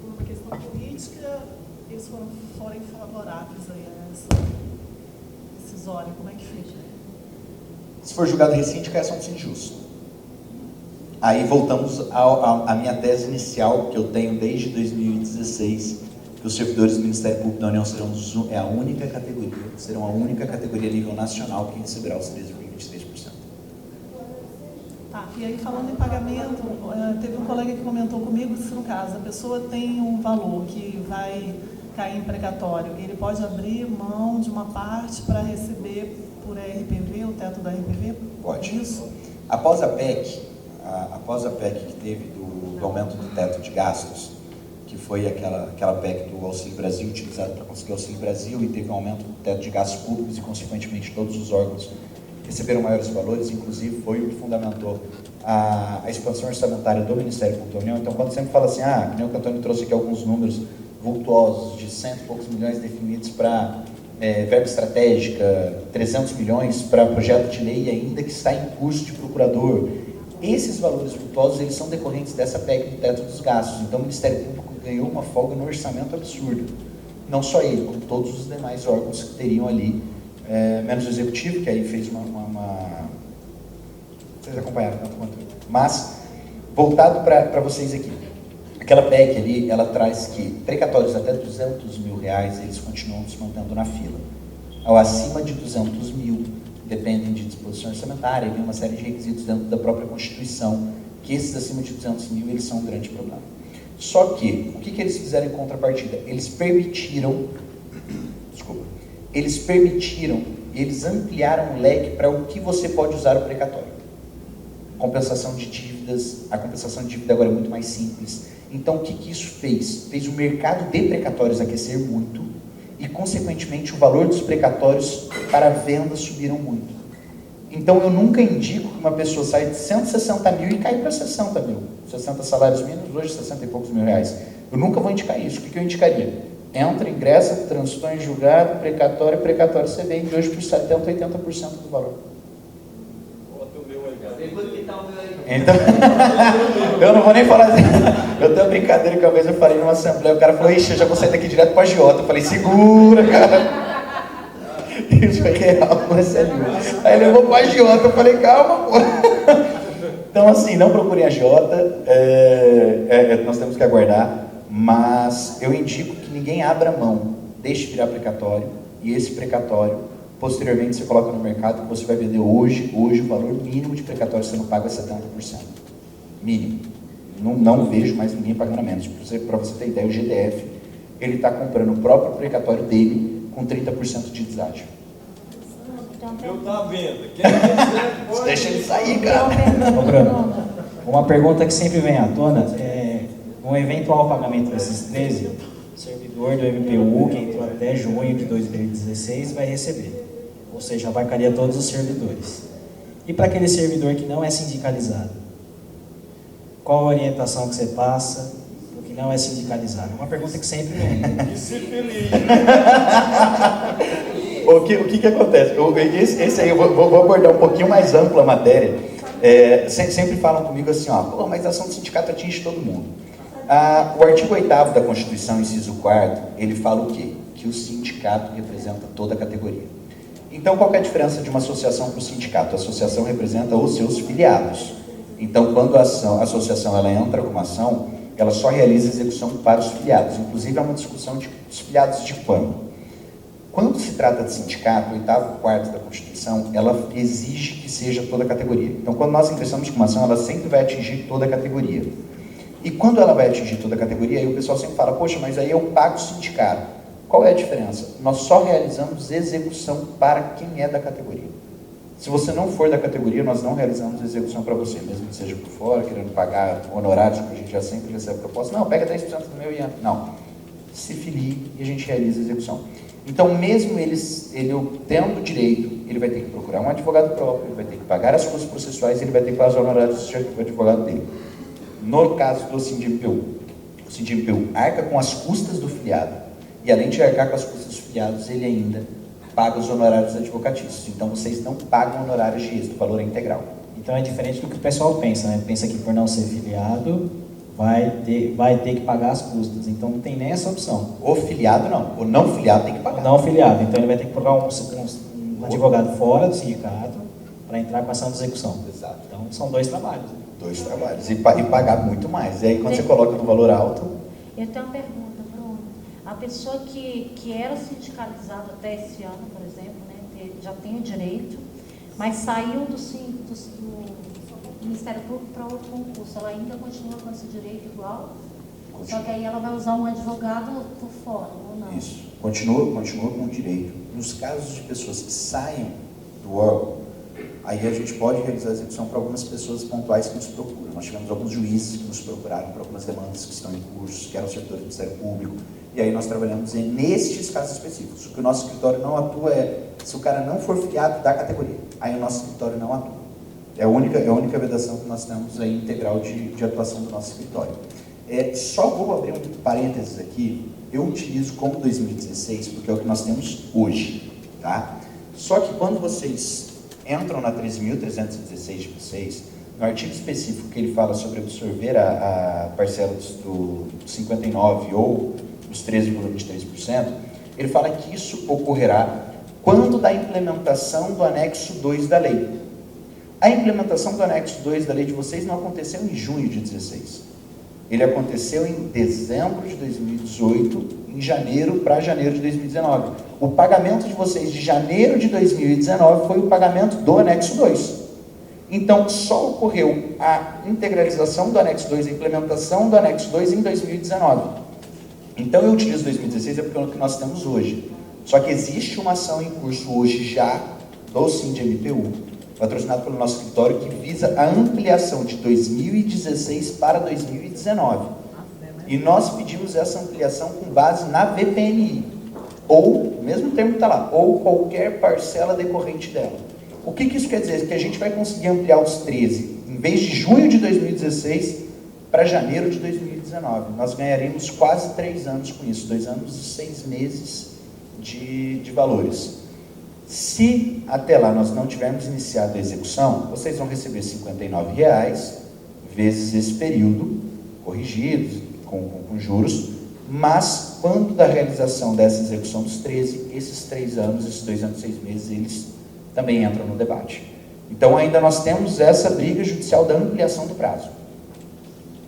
por uma questão política, eles forem favoráveis aí a essa decisória, como é que fica? Se for julgado recíndicas, é ação do Sindijus. Aí voltamos à minha tese inicial, que eu tenho desde 2016, que os servidores do Ministério Público da União serão a única categoria a nível nacional que receberá os 13,23%. Tá, e aí falando em pagamento, teve um colega que comentou comigo que se no caso a pessoa tem um valor que vai cair em precatório, ele pode abrir mão de uma parte para receber por RPV, o teto da RPV? Pode. Isso? Após a PEC que teve do aumento do teto de gastos, que foi aquela PEC do Auxílio Brasil, utilizada para conseguir o Auxílio Brasil, e teve um aumento do teto de gastos públicos e, consequentemente, todos os órgãos receberam maiores valores, inclusive foi o que fundamentou a expansão orçamentária do Ministério Público da União. Então, quando sempre fala assim, que nem o Antônio trouxe aqui alguns números vultuosos, de 100 e poucos milhões definidos para verba estratégica, 300 milhões para projeto de lei ainda que está em curso de procurador. Esses valores vultuosos, eles são decorrentes dessa PEC do teto dos gastos. Então, o Ministério Público ganhou uma folga no orçamento absurdo. Não só ele, como todos os demais órgãos que teriam ali, menos o Executivo, que aí fez Vocês acompanharam tanto quanto eu. Mas, voltado para vocês aqui. Aquela PEC ali, ela traz que precatórios até 200 mil reais, eles continuam se mantendo na fila. Ao acima de 200 mil, dependem de disposição orçamentária, e vem uma série de requisitos dentro da própria Constituição, que esses acima de 200 mil, eles são um grande problema. Só que, o que eles fizeram em contrapartida? Eles permitiram, eles ampliaram o leque para o que você pode usar o precatório. Compensação de dívidas, a compensação de dívida agora é muito mais simples. Então, o que isso fez? Fez o mercado de precatórios aquecer muito e, consequentemente, o valor dos precatórios para venda subiram muito. Então, eu nunca indico que uma pessoa saia de 160 mil e caia para 60 mil. 60 salários mínimos, hoje 60 e poucos mil reais. Eu nunca vou indicar isso. O que eu indicaria? Entra, ingressa, transitou em julgado, precatório, você vende hoje por 70%, 80% do valor. Então, eu não vou nem falar assim. Eu tenho uma brincadeira que uma vez eu falei numa assembleia, o cara falou, ixi, eu já vou sair daqui direto para a agiota. Eu falei, segura, cara. Isso foi real, não é sério. Aí levou para a agiota, eu falei, calma, pô. Então, assim, não procurem a agiota, nós temos que aguardar, mas eu indico que ninguém abra mão, deixe virar precatório, e esse precatório, posteriormente, você coloca no mercado que você vai vender hoje o valor mínimo de precatório sendo pago é 70%. Mínimo. Não vejo mais ninguém pagando menos. Para você ter ideia, o GDF, ele está comprando o próprio precatório dele com 30% de deságio. Eu tá vendo. Quem quiser pode... Deixa ele sair, cara. Ô, Bruno, uma pergunta que sempre vem à tona No eventual pagamento desses 13, o servidor do MPU, que entrou até junho de 2016, vai receber. Ou seja, abarcaria todos os servidores. E para aquele servidor que não é sindicalizado? Qual a orientação que você passa para o que não é sindicalizado? Uma pergunta que sempre vem. Que se feliz. O que acontece? Esse aí eu vou abordar um pouquinho mais ampla a matéria. Sempre falam comigo assim, ó, mas a ação do sindicato atinge todo mundo. O artigo 8º da Constituição, inciso 4º, ele fala o quê? Que o sindicato representa toda a categoria. Então, qual que é a diferença de uma associação para o sindicato? A associação representa os seus filiados. Então, quando a associação ela entra com uma ação, ela só realiza execução para os filiados. Inclusive, há uma discussão dos filiados de quando? Quando se trata de sindicato, o 8º, 4º da Constituição, ela exige que seja toda a categoria. Então, quando nós ingressamos com uma ação, ela sempre vai atingir toda a categoria. E quando ela vai atingir toda a categoria, aí o pessoal sempre fala, poxa, mas aí eu pago o sindicato. Qual é a diferença? Nós só realizamos execução para quem é da categoria. Se você não for da categoria, nós não realizamos execução para você, mesmo que seja por fora, querendo pagar honorários, que a gente já sempre recebe proposta. Não, pega 10% do meu e entra. Não. Se filie e a gente realiza a execução. Então, mesmo ele tendo direito, ele vai ter que procurar um advogado próprio, ele vai ter que pagar as custas processuais, ele vai ter que pagar os honorários do advogado dele. No caso do SINDIMPU, o SINDIMPU arca com as custas do filiado, e além de arcar com as custas dos filiados, ele ainda paga os honorários advocatícios. Então, vocês não pagam honorários de êxito, o valor é integral. Então, é diferente do que o pessoal pensa, né? Pensa que por não ser filiado, vai ter que pagar as custas. Então, não tem nem essa opção. O filiado não, o não filiado tem que pagar. O não filiado, então ele vai ter que procurar um advogado fora do sindicato para entrar com ação de execução. Exato. Então, são 2 trabalhos. 2 trabalhos. E pagar muito mais. E aí, quando você coloca no valor alto... Eu tenho uma pergunta, Bruno. A pessoa que era sindicalizada até esse ano, por exemplo, né, já tem o direito, mas saiu do Ministério Público para outro concurso, ela ainda continua com esse direito igual? Só que aí ela vai usar um advogado por fora, ou não? Isso. Continua com o direito. Nos casos de pessoas que saiam do órgão, aí a gente pode realizar a execução para algumas pessoas pontuais que nos procuram. Nós tivemos alguns juízes que nos procuraram para algumas demandas que estão em curso, que eram servidores do Ministério Público, e aí nós trabalhamos nestes casos específicos. O que o nosso escritório não atua se o cara não for filiado da categoria, aí o nosso escritório não atua. É a única vedação que nós temos aí integral de atuação do nosso escritório. Só vou abrir um parênteses aqui. Eu utilizo como 2016, porque é o que nós temos hoje, tá? Só que quando vocês entram na 13.316 de vocês, no artigo específico que ele fala sobre absorver a parcela do 59 ou dos 13,23%, ele fala que isso ocorrerá quando da implementação do anexo 2 da lei. A implementação do anexo 2 da lei de vocês não aconteceu em junho de 2016. Ele aconteceu em dezembro de 2018, em janeiro para janeiro de 2019. O pagamento de vocês de janeiro de 2019 foi o pagamento do anexo 2. Então, só ocorreu a integralização do anexo 2, a implementação do anexo 2 em 2019. Então, eu utilizo 2016 porque é o que nós temos hoje. Só que existe uma ação em curso hoje já do SINDIMPU, patrocinado pelo nosso escritório, que visa a ampliação de 2016 para 2019. E nós pedimos essa ampliação com base na VPNI, ou, o mesmo termo que está lá, ou qualquer parcela decorrente dela. O que isso quer dizer? Que a gente vai conseguir ampliar os 13, em vez de junho de 2016, para janeiro de 2019. Nós ganharemos quase 3 anos com isso, 2 anos e 6 meses de valores. Se até lá nós não tivermos iniciado a execução, vocês vão receber R$ 59,00 vezes esse período, corrigido, com juros, mas quando da realização dessa execução dos 13, esses 3 anos, esses 2 anos e 6 meses, eles também entram no debate. Então ainda nós temos essa briga judicial da ampliação do prazo,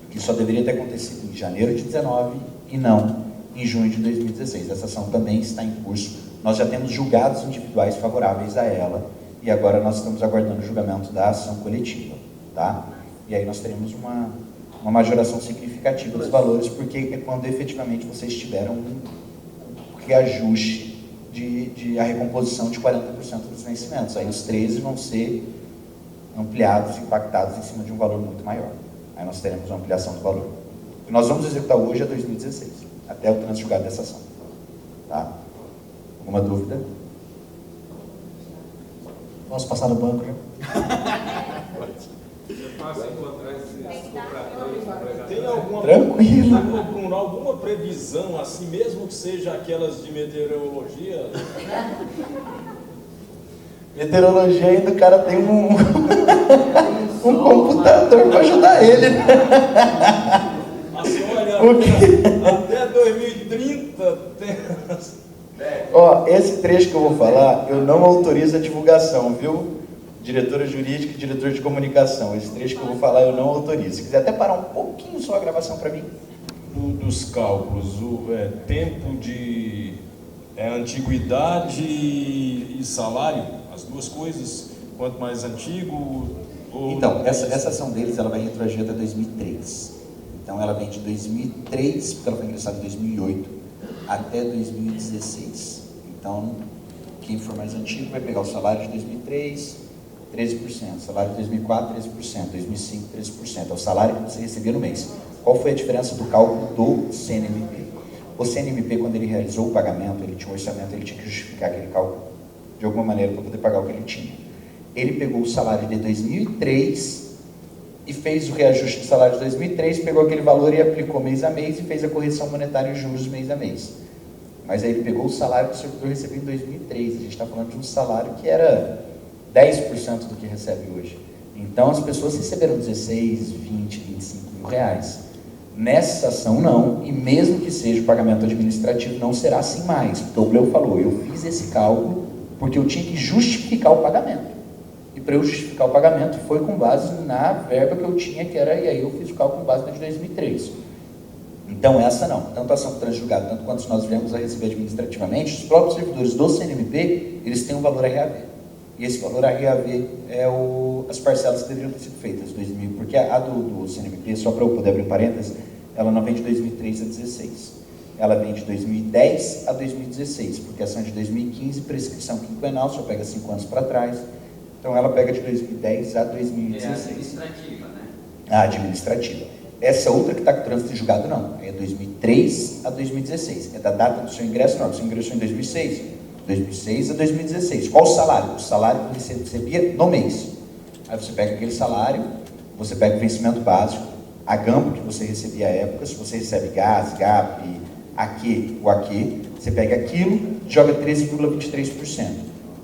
que só deveria ter acontecido em janeiro de 2019 e não em junho de 2016. Essa ação também está em curso. Nós já temos julgados individuais favoráveis a ela e agora nós estamos aguardando o julgamento da ação coletiva, tá? E aí nós teremos uma majoração significativa dos valores, porque é quando efetivamente vocês tiveram um reajuste de a recomposição de 40% dos vencimentos. Aí os 13 vão ser ampliados, impactados em cima de um valor muito maior. Aí nós teremos uma ampliação do valor. O que nós vamos executar hoje é 2016, até o trânsito julgado dessa ação. Tá? Alguma dúvida? Posso passar no banco, né? Tem alguma, Tranquilo. Bruno, alguma previsão, assim, mesmo que seja aquelas de meteorologia? Meteorologia ainda o cara tem um computador para ajudar ele. Assim, olha, até 2030 tem... Ó, esse trecho que eu vou falar, eu não autorizo a divulgação, viu? Diretora jurídica e diretor de comunicação. Esse trecho que eu vou falar, eu não autorizo. Se quiser até parar um pouquinho só a gravação para mim. Dos cálculos, o tempo de antiguidade e salário, as duas coisas, quanto mais antigo... Então, essa ação deles, ela vai retroagir até 2003. Então, ela vem de 2003, porque ela foi ingressada em 2008, até 2016. Então, quem for mais antigo vai pegar o salário de 2003, 13%, salário de 2004, 13%, 2005, 13%. É o salário que você recebia no mês. Qual foi a diferença do cálculo do CNMP? O CNMP, quando ele realizou o pagamento, ele tinha um orçamento, ele tinha que justificar aquele cálculo de alguma maneira para poder pagar o que ele tinha. Ele pegou o salário de 2003 e fez o reajuste do salário de 2003, pegou aquele valor e aplicou mês a mês e fez a correção monetária em juros mês a mês. Mas aí ele pegou o salário que o servidor recebia em 2003. A gente está falando de um salário que era 10% do que recebe hoje. Então as pessoas receberam 16, 20, 25 mil reais. Nessa ação não, e mesmo que seja o pagamento administrativo, não será assim mais. Porque o Gleu falou, eu fiz esse cálculo porque eu tinha que justificar o pagamento. E para eu justificar o pagamento foi com base na verba que eu tinha, que era, e aí eu fiz o cálculo com base na de 2003. Então essa não, tanto a ação transjugada, tanto quanto nós viemos a receber administrativamente, os próprios servidores do CNMP, eles têm um valor RAV. E esse valor RAV é as parcelas que deveriam ter sido feitas, 2000, porque a do CNMP, só para eu poder abrir parênteses, ela não vem de 2003 a 2016. Ela vem de 2010 a 2016, porque a ação é de 2015, prescrição quinquenal, só pega 5 anos para trás. Então ela pega de 2010 a 2016. É administrativa, né? A administrativa. Essa outra que está com o trânsito julgado, não. É 2003 a 2016. É da data do seu ingresso, não. Você ingressou em 2006. 2006 a 2016. Qual o salário? O salário que você recebia no mês. Aí você pega aquele salário, você pega o vencimento básico, a GAMPO que você recebia à época, se você recebe gás, GAP, AQ, o AQ, você pega aquilo, joga 13,23%.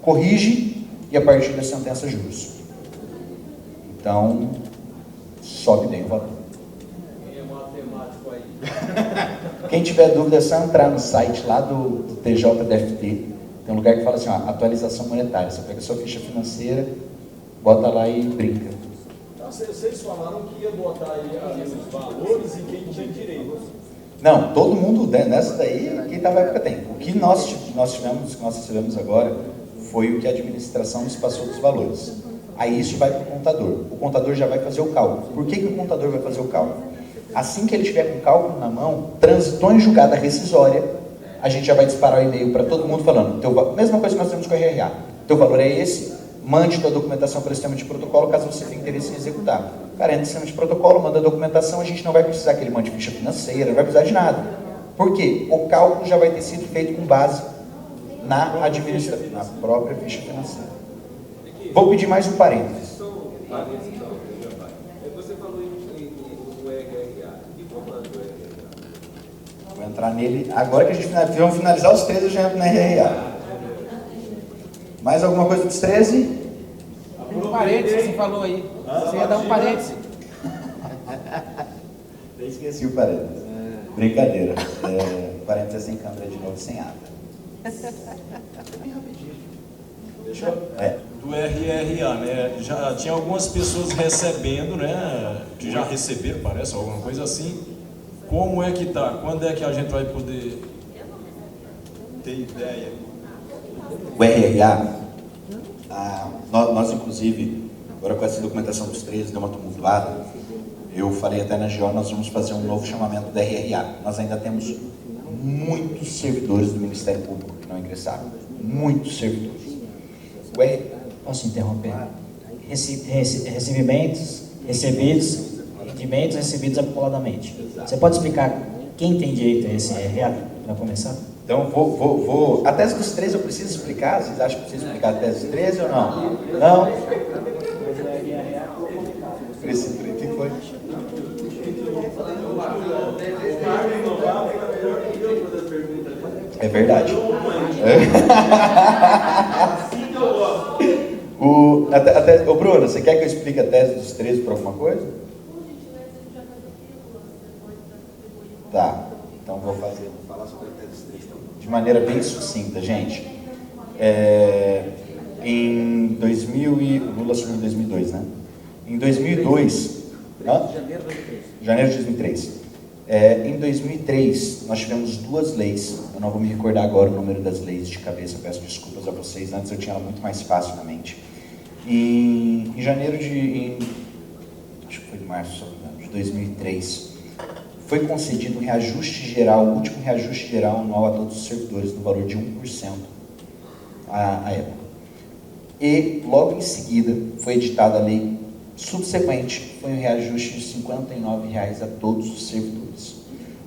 Corrige e a partir da sentença juros. Então, sobe bem o valor. Quem é matemático aí? Quem tiver dúvida é só entrar no site lá do TJDFT. Tem um lugar que fala assim, ó, atualização monetária. Você pega a sua ficha financeira, bota lá e brinca. Então, vocês falaram que ia botar aí os valores e quem tinha direito. Não, todo mundo, nessa daí, quem estava à época tem. O que nós tivemos, que nós recebemos agora, foi o que a administração nos passou dos valores. Aí isso vai para o contador. O contador já vai fazer o cálculo. Por que o contador vai fazer o cálculo? Assim que ele tiver com o cálculo na mão, transitou em julgada rescisória, a gente já vai disparar o e-mail para todo mundo falando, mesma coisa que nós temos com o RRA, teu valor é esse, mande tua documentação para o sistema de protocolo, caso você tenha interesse em executar. Cara, entra no sistema de protocolo, manda a documentação, a gente não vai precisar que ele mande ficha financeira, não vai precisar de nada. Por quê? O cálculo já vai ter sido feito com base na administração, na própria ficha financeira. Vou pedir mais um parênteses. Você falou em RRA. E como é o RRA? Vou entrar nele. Agora que a gente vamos finalizar os 13, eu já entro na RRA. Mais alguma coisa dos 13? Um parênteses, você falou aí. Você ia dar um parênteses. Eu esqueci o parênteses. Brincadeira. Parênteses sem câmera de novo, sem ata. Bem rapidinho. Deixa eu... Do RRA, né? Já tinha algumas pessoas recebendo, né? Que já receberam, parece, alguma coisa assim. Como é que tá? Quando é que a gente vai poder ter ideia? O RRA, nós inclusive, agora com essa documentação dos 13, deu uma tumultuada, eu falei até na GO, nós vamos fazer um novo chamamento do RRA. Nós ainda temos muitos servidores do Ministério Público que não ingressaram. Muitos servidores. Posso interromper? Recebimentos, recebidos, rendimentos recebidos acumuladamente. Você pode explicar quem tem direito a esse RA, para começar? Então, vou. A tese dos 13 eu preciso explicar? Vocês acham que eu preciso explicar a tese dos 13 ou não? Não? Esse 30 foi. É verdade. Ô Bruno, você quer que eu explique a tese dos 13 por alguma coisa? Tá, então vou falar sobre a tese dos 13 de maneira bem sucinta, gente. Em 2000 e... O Lula assumiu em 2002, né? Em 2002... Janeiro de 2003. Em 2003, nós tivemos duas leis. Eu não vou me recordar agora o número das leis de cabeça, peço desculpas a vocês. Antes eu tinha ela muito mais fácil na mente. Em janeiro acho que foi em março, de 2003, foi concedido um reajuste geral, o último reajuste geral anual a todos os servidores, no valor de 1% à época. E, logo em seguida, foi editada a lei subsequente, foi um reajuste de R$ 59,00 a todos os servidores.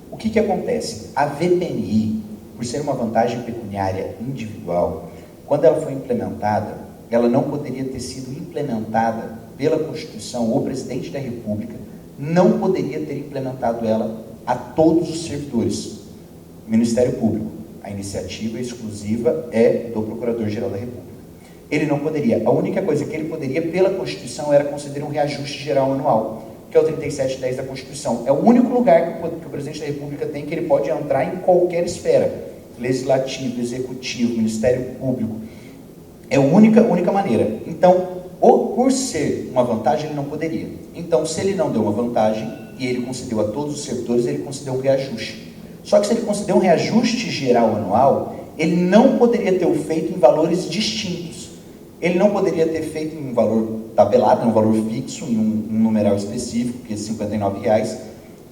O que acontece? A VPNI, por ser uma vantagem pecuniária individual, quando ela foi implementada, ela não poderia ter sido implementada pela Constituição, o presidente da República não poderia ter implementado ela a todos os servidores. Ministério Público, a iniciativa exclusiva é do Procurador-Geral da República. Ele não poderia. A única coisa que ele poderia, pela Constituição, era conceder um reajuste geral anual, que é o 3710 da Constituição. É o único lugar que o presidente da República tem que ele pode entrar em qualquer esfera. Legislativo, Executivo, Ministério Público. É a única maneira. Então, por ser uma vantagem, ele não poderia. Então, se ele não deu uma vantagem, e ele concedeu a todos os servidores, ele concedeu um reajuste. Só que se ele concedeu um reajuste geral anual, ele não poderia ter o feito em valores distintos. Ele não poderia ter feito em um valor tabelado, em um valor fixo, em um numeral específico, que é R$59,00.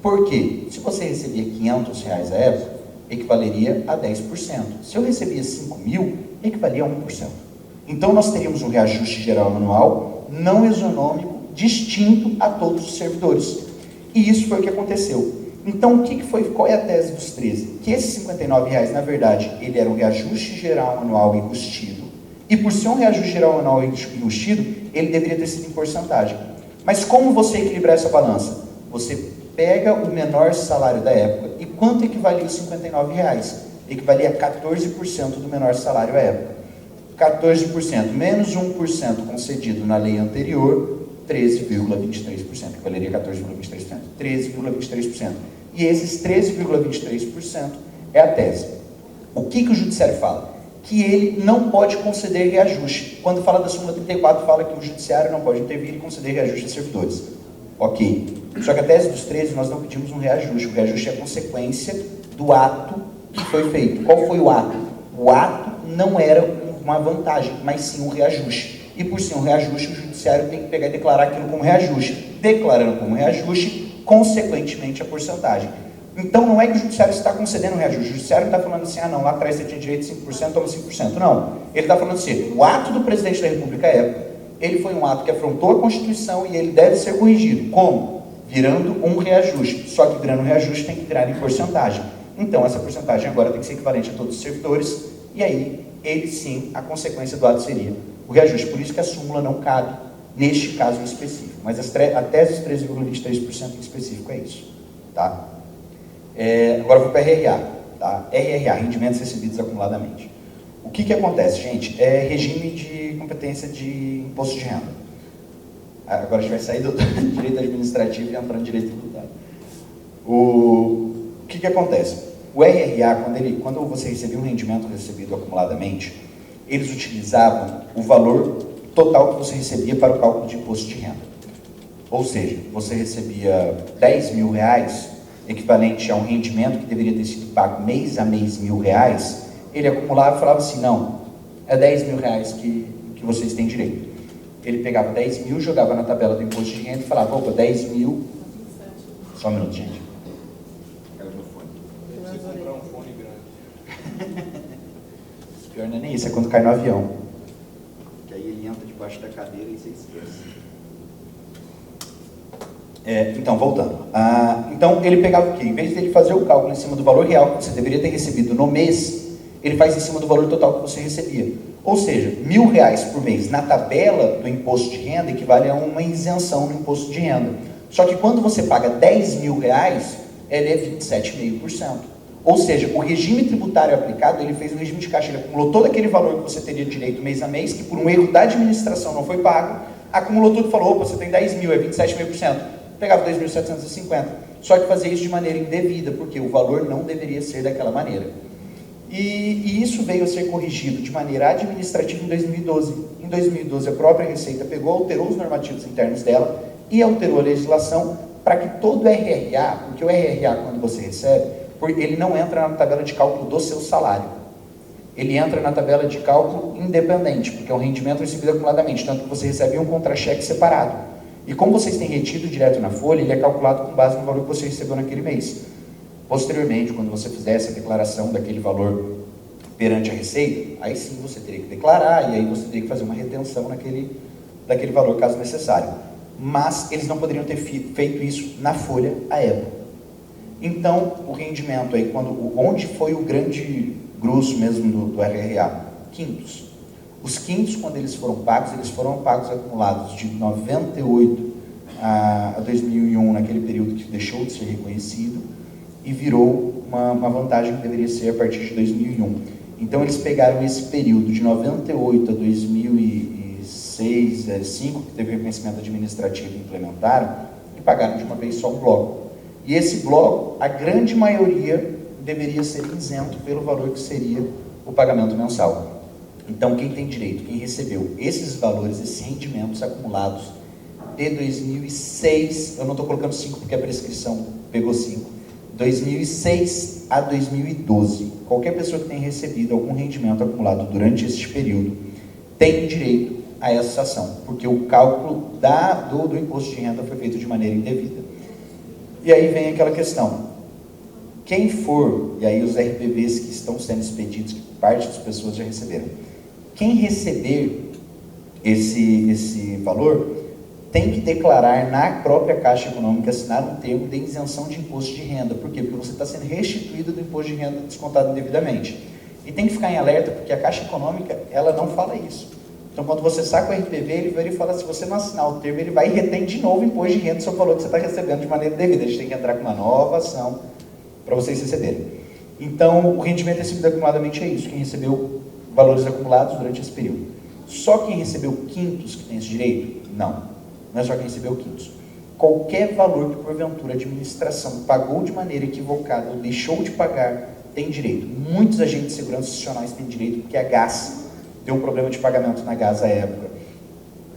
Por quê? Se você recebia R$500 à época, equivaleria a 10%. Se eu recebia 5.000, equivalia a 1%. Então, nós teríamos um reajuste geral anual não isonômico, distinto a todos os servidores. E isso foi o que aconteceu. Então, qual é a tese dos 13? Que esses R$59,00, na verdade, ele era um reajuste geral anual enrustido, e por ser um reajuste geral anual enrustido, ele deveria ter sido em porcentagem. Mas como você equilibrar essa balança? Você pega o menor salário da época, e quanto equivalia os R$59,00? Equivalia a 14% do menor salário à época. 14% menos 1% concedido na lei anterior, 13,23%, equivaleria a 14,23%, 13,23%. E esses 13,23% é a tese. O que o judiciário fala? Que ele não pode conceder reajuste. Quando fala da súmula 34, fala que o judiciário não pode intervir e conceder reajuste a servidores. Ok. Só que a tese dos 13, nós não pedimos um reajuste. O reajuste é a consequência do ato que foi feito. Qual foi o ato? O ato não era uma vantagem, mas sim um reajuste. E por ser um reajuste, o judiciário tem que pegar e declarar aquilo como reajuste. Declarando como reajuste, consequentemente, a porcentagem. Então, não é que o judiciário está concedendo um reajuste. O judiciário não está falando assim, não, lá atrás você tinha direito de 5%, toma 5%. Não. Ele está falando assim, o ato do presidente da República à época, ele foi um ato que afrontou a Constituição e ele deve ser corrigido. Como? Virando um reajuste. Só que virando um reajuste tem que virar em porcentagem. Então, essa porcentagem agora tem que ser equivalente a todos os servidores, e aí, ele sim, a consequência do ato seria o reajuste. Por isso que a súmula não cabe neste caso em específico. Mas a tese dos 13,23% em específico é isso. Tá? Agora eu vou para RRA. Tá? RRA, rendimentos recebidos acumuladamente. O que acontece, gente? É regime de competência de imposto de renda. Agora a gente vai sair do direito administrativo e entrar no direito tributário. O que acontece? O RRA, quando você recebia um rendimento recebido acumuladamente, eles utilizavam o valor total que você recebia para o cálculo de imposto de renda. Ou seja, você recebia R$10.000, equivalente a um rendimento que deveria ter sido pago mês a mês R$1.000, ele acumulava e falava assim, não, é R$10.000 que vocês têm direito. Ele pegava 10 mil, jogava na tabela do imposto de renda e falava, opa, 10 mil... Só um minuto, gente. Comprar um fone grande. Pior não é nem isso, é quando cai no avião. Que aí ele entra debaixo da cadeira e você esquece. Então, voltando. Então, ele pegava o quê? Em vez de ele fazer o cálculo em cima do valor real que você deveria ter recebido no mês, ele faz em cima do valor total que você recebia. Ou seja, R$1.000 por mês na tabela do imposto de renda equivale a uma isenção no imposto de renda. Só que quando você paga R$10.000, ele é 27,5%. Ou seja, o regime tributário aplicado, ele fez um regime de caixa, ele acumulou todo aquele valor que você teria direito mês a mês, que por um erro da administração não foi pago, acumulou tudo e falou, opa, você tem 10.000, é 27,5%. Pegava 2.750. Só que fazia isso de maneira indevida, porque o valor não deveria ser daquela maneira. E isso veio a ser corrigido de maneira administrativa em 2012. Em 2012, a própria Receita pegou, alterou os normativos internos dela e alterou a legislação para que todo RRA, porque o RRA, quando você recebe, ele não entra na tabela de cálculo do seu salário. Ele entra na tabela de cálculo independente, porque é um rendimento recebido acumuladamente, tanto que você recebe um contra-cheque separado. E como vocês têm retido direto na folha, ele é calculado com base no valor que você recebeu naquele mês. Posteriormente, quando você fizer essa declaração daquele valor perante a Receita, aí sim você teria que declarar, e aí você teria que fazer uma retenção daquele valor, caso necessário. Mas eles não poderiam ter feito isso na folha à época. Então, o rendimento aí, onde foi o grande grosso mesmo do RRA? Quintos. Os quintos, quando eles foram pagos acumulados de 98 a 2001, naquele período que deixou de ser reconhecido, e virou uma vantagem que deveria ser a partir de 2001. Então, eles pegaram esse período de 98 a 2006, 2005, que teve reconhecimento administrativo e implementaram, e pagaram de uma vez só um bloco. E esse bloco, a grande maioria, deveria ser isento pelo valor que seria o pagamento mensal. Então, quem tem direito, quem recebeu esses valores, esses rendimentos acumulados de 2006, eu não estou colocando 5 porque a prescrição pegou 5, 2006 a 2012, qualquer pessoa que tenha recebido algum rendimento acumulado durante este período tem direito a essa ação, porque o cálculo do imposto de renda foi feito de maneira indevida. E aí vem aquela questão, quem for, e aí os RPVs que estão sendo expedidos, que parte das pessoas já receberam, quem receber esse valor tem que declarar na própria Caixa Econômica, assinar um termo de isenção de imposto de renda. Por quê? Porque você está sendo restituído do imposto de renda descontado indevidamente. E tem que ficar em alerta, porque a Caixa Econômica, ela não fala isso. Então, quando você saca o RPV, ele vai falar, se você não assinar o termo, ele vai e retém de novo o imposto de renda sobre o valor que você está recebendo de maneira indevida. A gente tem que entrar com uma nova ação para vocês receberem. Então, o rendimento recebido acumuladamente é isso, quem recebeu valores acumulados durante esse período. Só quem recebeu quintos que tem esse direito? Não. Não é só quem recebeu quintos. Qualquer valor que, porventura, a administração pagou de maneira equivocada ou deixou de pagar, tem direito. Muitos agentes de segurança institucionais têm direito, porque a GAS deu um problema de pagamento na GAS à época.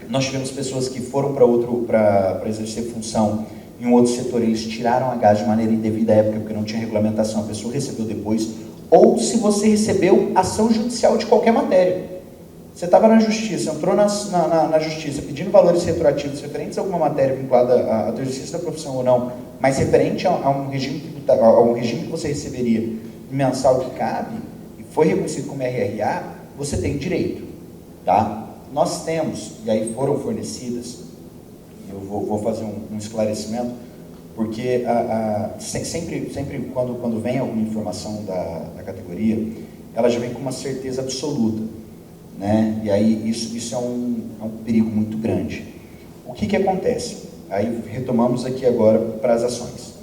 Nós tivemos pessoas que foram para exercer função em um outro setor, eles tiraram a GAS de maneira indevida à época, porque não tinha regulamentação, a pessoa recebeu depois. Ou se você recebeu ação judicial de qualquer matéria. Você estava na justiça, entrou na justiça pedindo valores retroativos referentes a alguma matéria vinculada ao exercício da profissão ou não, mas referente a um regime que você receberia mensal que cabe, e foi reconhecido como RRA, você tem direito, tá? Nós temos, e aí foram fornecidas, eu vou fazer um esclarecimento, porque sempre quando vem alguma informação da categoria, ela já vem com uma certeza absoluta, né? E aí isso é um perigo muito grande. O que acontece? Aí retomamos aqui agora para as ações.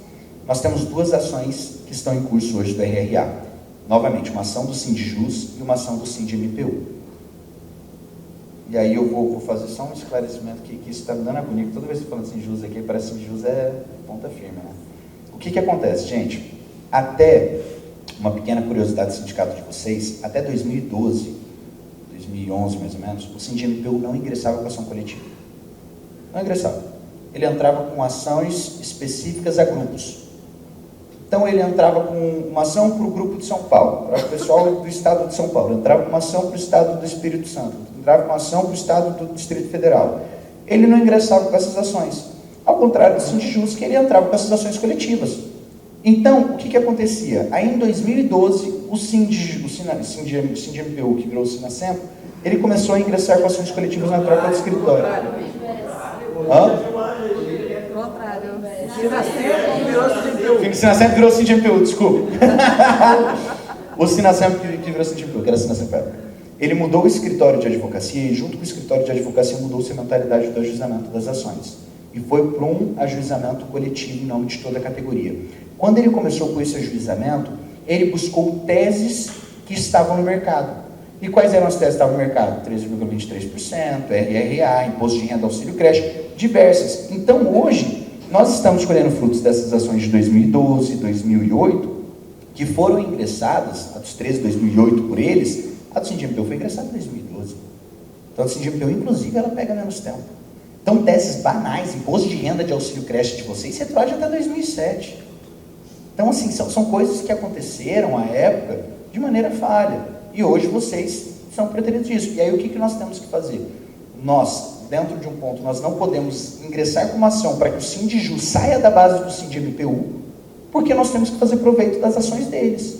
Nós temos duas ações que estão em curso hoje da RRA. Novamente, uma ação do Sindjus e uma ação do Sindmpu. E aí eu vou fazer só um esclarecimento que isso está me dando agonia, toda vez que eu falo de Sindjus aqui, parece que Sindjus é ponta firme, né? O que acontece, gente? Até, uma pequena curiosidade do sindicato de vocês, até 2012, 2011 mais ou menos, o Sindmpu não ingressava com ação coletiva. Não ingressava. Ele entrava com ações específicas a grupos. Então ele entrava com uma ação para o grupo de São Paulo, para o pessoal do estado de São Paulo, entrava com uma ação para o estado do Espírito Santo, entrava com uma ação para o estado do Distrito Federal. Ele não ingressava com essas ações. Ao contrário do Sindjus, que ele entrava com essas ações coletivas. Então, o que acontecia? Aí em 2012, o Sindmpu, que virou o Sinacemp, ele começou a ingressar com ações coletivas na troca do escritório. Contrário. Sinacemp virou SINDMPU, desculpa. O Sinacemp que virou SINDMPU, que era Sinacemp. Ele mudou o escritório de advocacia e junto com o escritório de advocacia mudou-se a mentalidade do ajuizamento das ações. E foi para um ajuizamento coletivo em nome de toda a categoria. Quando ele começou com esse ajuizamento, ele buscou teses que estavam no mercado. E quais eram as teses que estavam no mercado? 13,23%, RRA, Imposto de Renda, Auxílio Creche, diversas. Então hoje, nós estamos colhendo frutos dessas ações de 2012, 2008, que foram ingressadas, a dos 13 de 2008 por eles, a do SINDMPU foi ingressada em 2012. Então a do SINDMPU, inclusive, ela pega menos tempo. Então teses banais, Imposto de Renda de Auxílio Creche de vocês, você pode até 2007. Então assim, são coisas que aconteceram à época de maneira falha. E hoje vocês são preteridos disso. E aí o que nós temos que fazer? Nós, dentro de um ponto, nós não podemos ingressar com uma ação para que o SINDJU saia da base do SINDMPU, porque nós temos que fazer proveito das ações deles.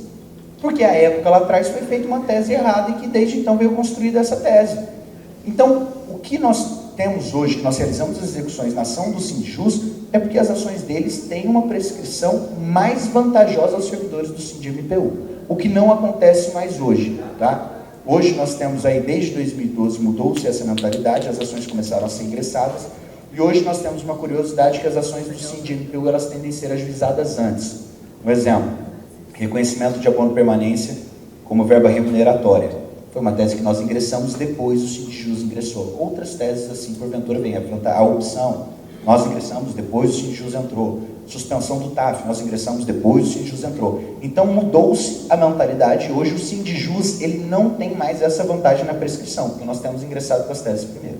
Porque à época lá atrás foi feita uma tese errada e que desde então veio construída essa tese. Então, o que nós temos hoje, que nós realizamos as execuções na ação dos SINDJUs, é porque as ações deles têm uma prescrição mais vantajosa aos servidores do SINDMPU, o que não acontece mais hoje, tá? Hoje nós temos aí, desde 2012, mudou-se essa mentalidade, as ações começaram a ser ingressadas, e hoje nós temos uma curiosidade que as ações do SINDMPU, elas tendem a ser ajuizadas antes. Um exemplo, reconhecimento de abono permanência como verba remuneratória. Foi uma tese que nós ingressamos depois, o SINDJUS ingressou. Outras teses, assim, porventura, vem a opção, nós ingressamos depois, o SINDJUS entrou. Suspensão do TAF, nós ingressamos depois, o SINDJUS entrou. Então mudou-se a mentalidade e hoje o SINDJUS, ele não tem mais essa vantagem na prescrição, porque nós temos ingressado com as teses primeiro.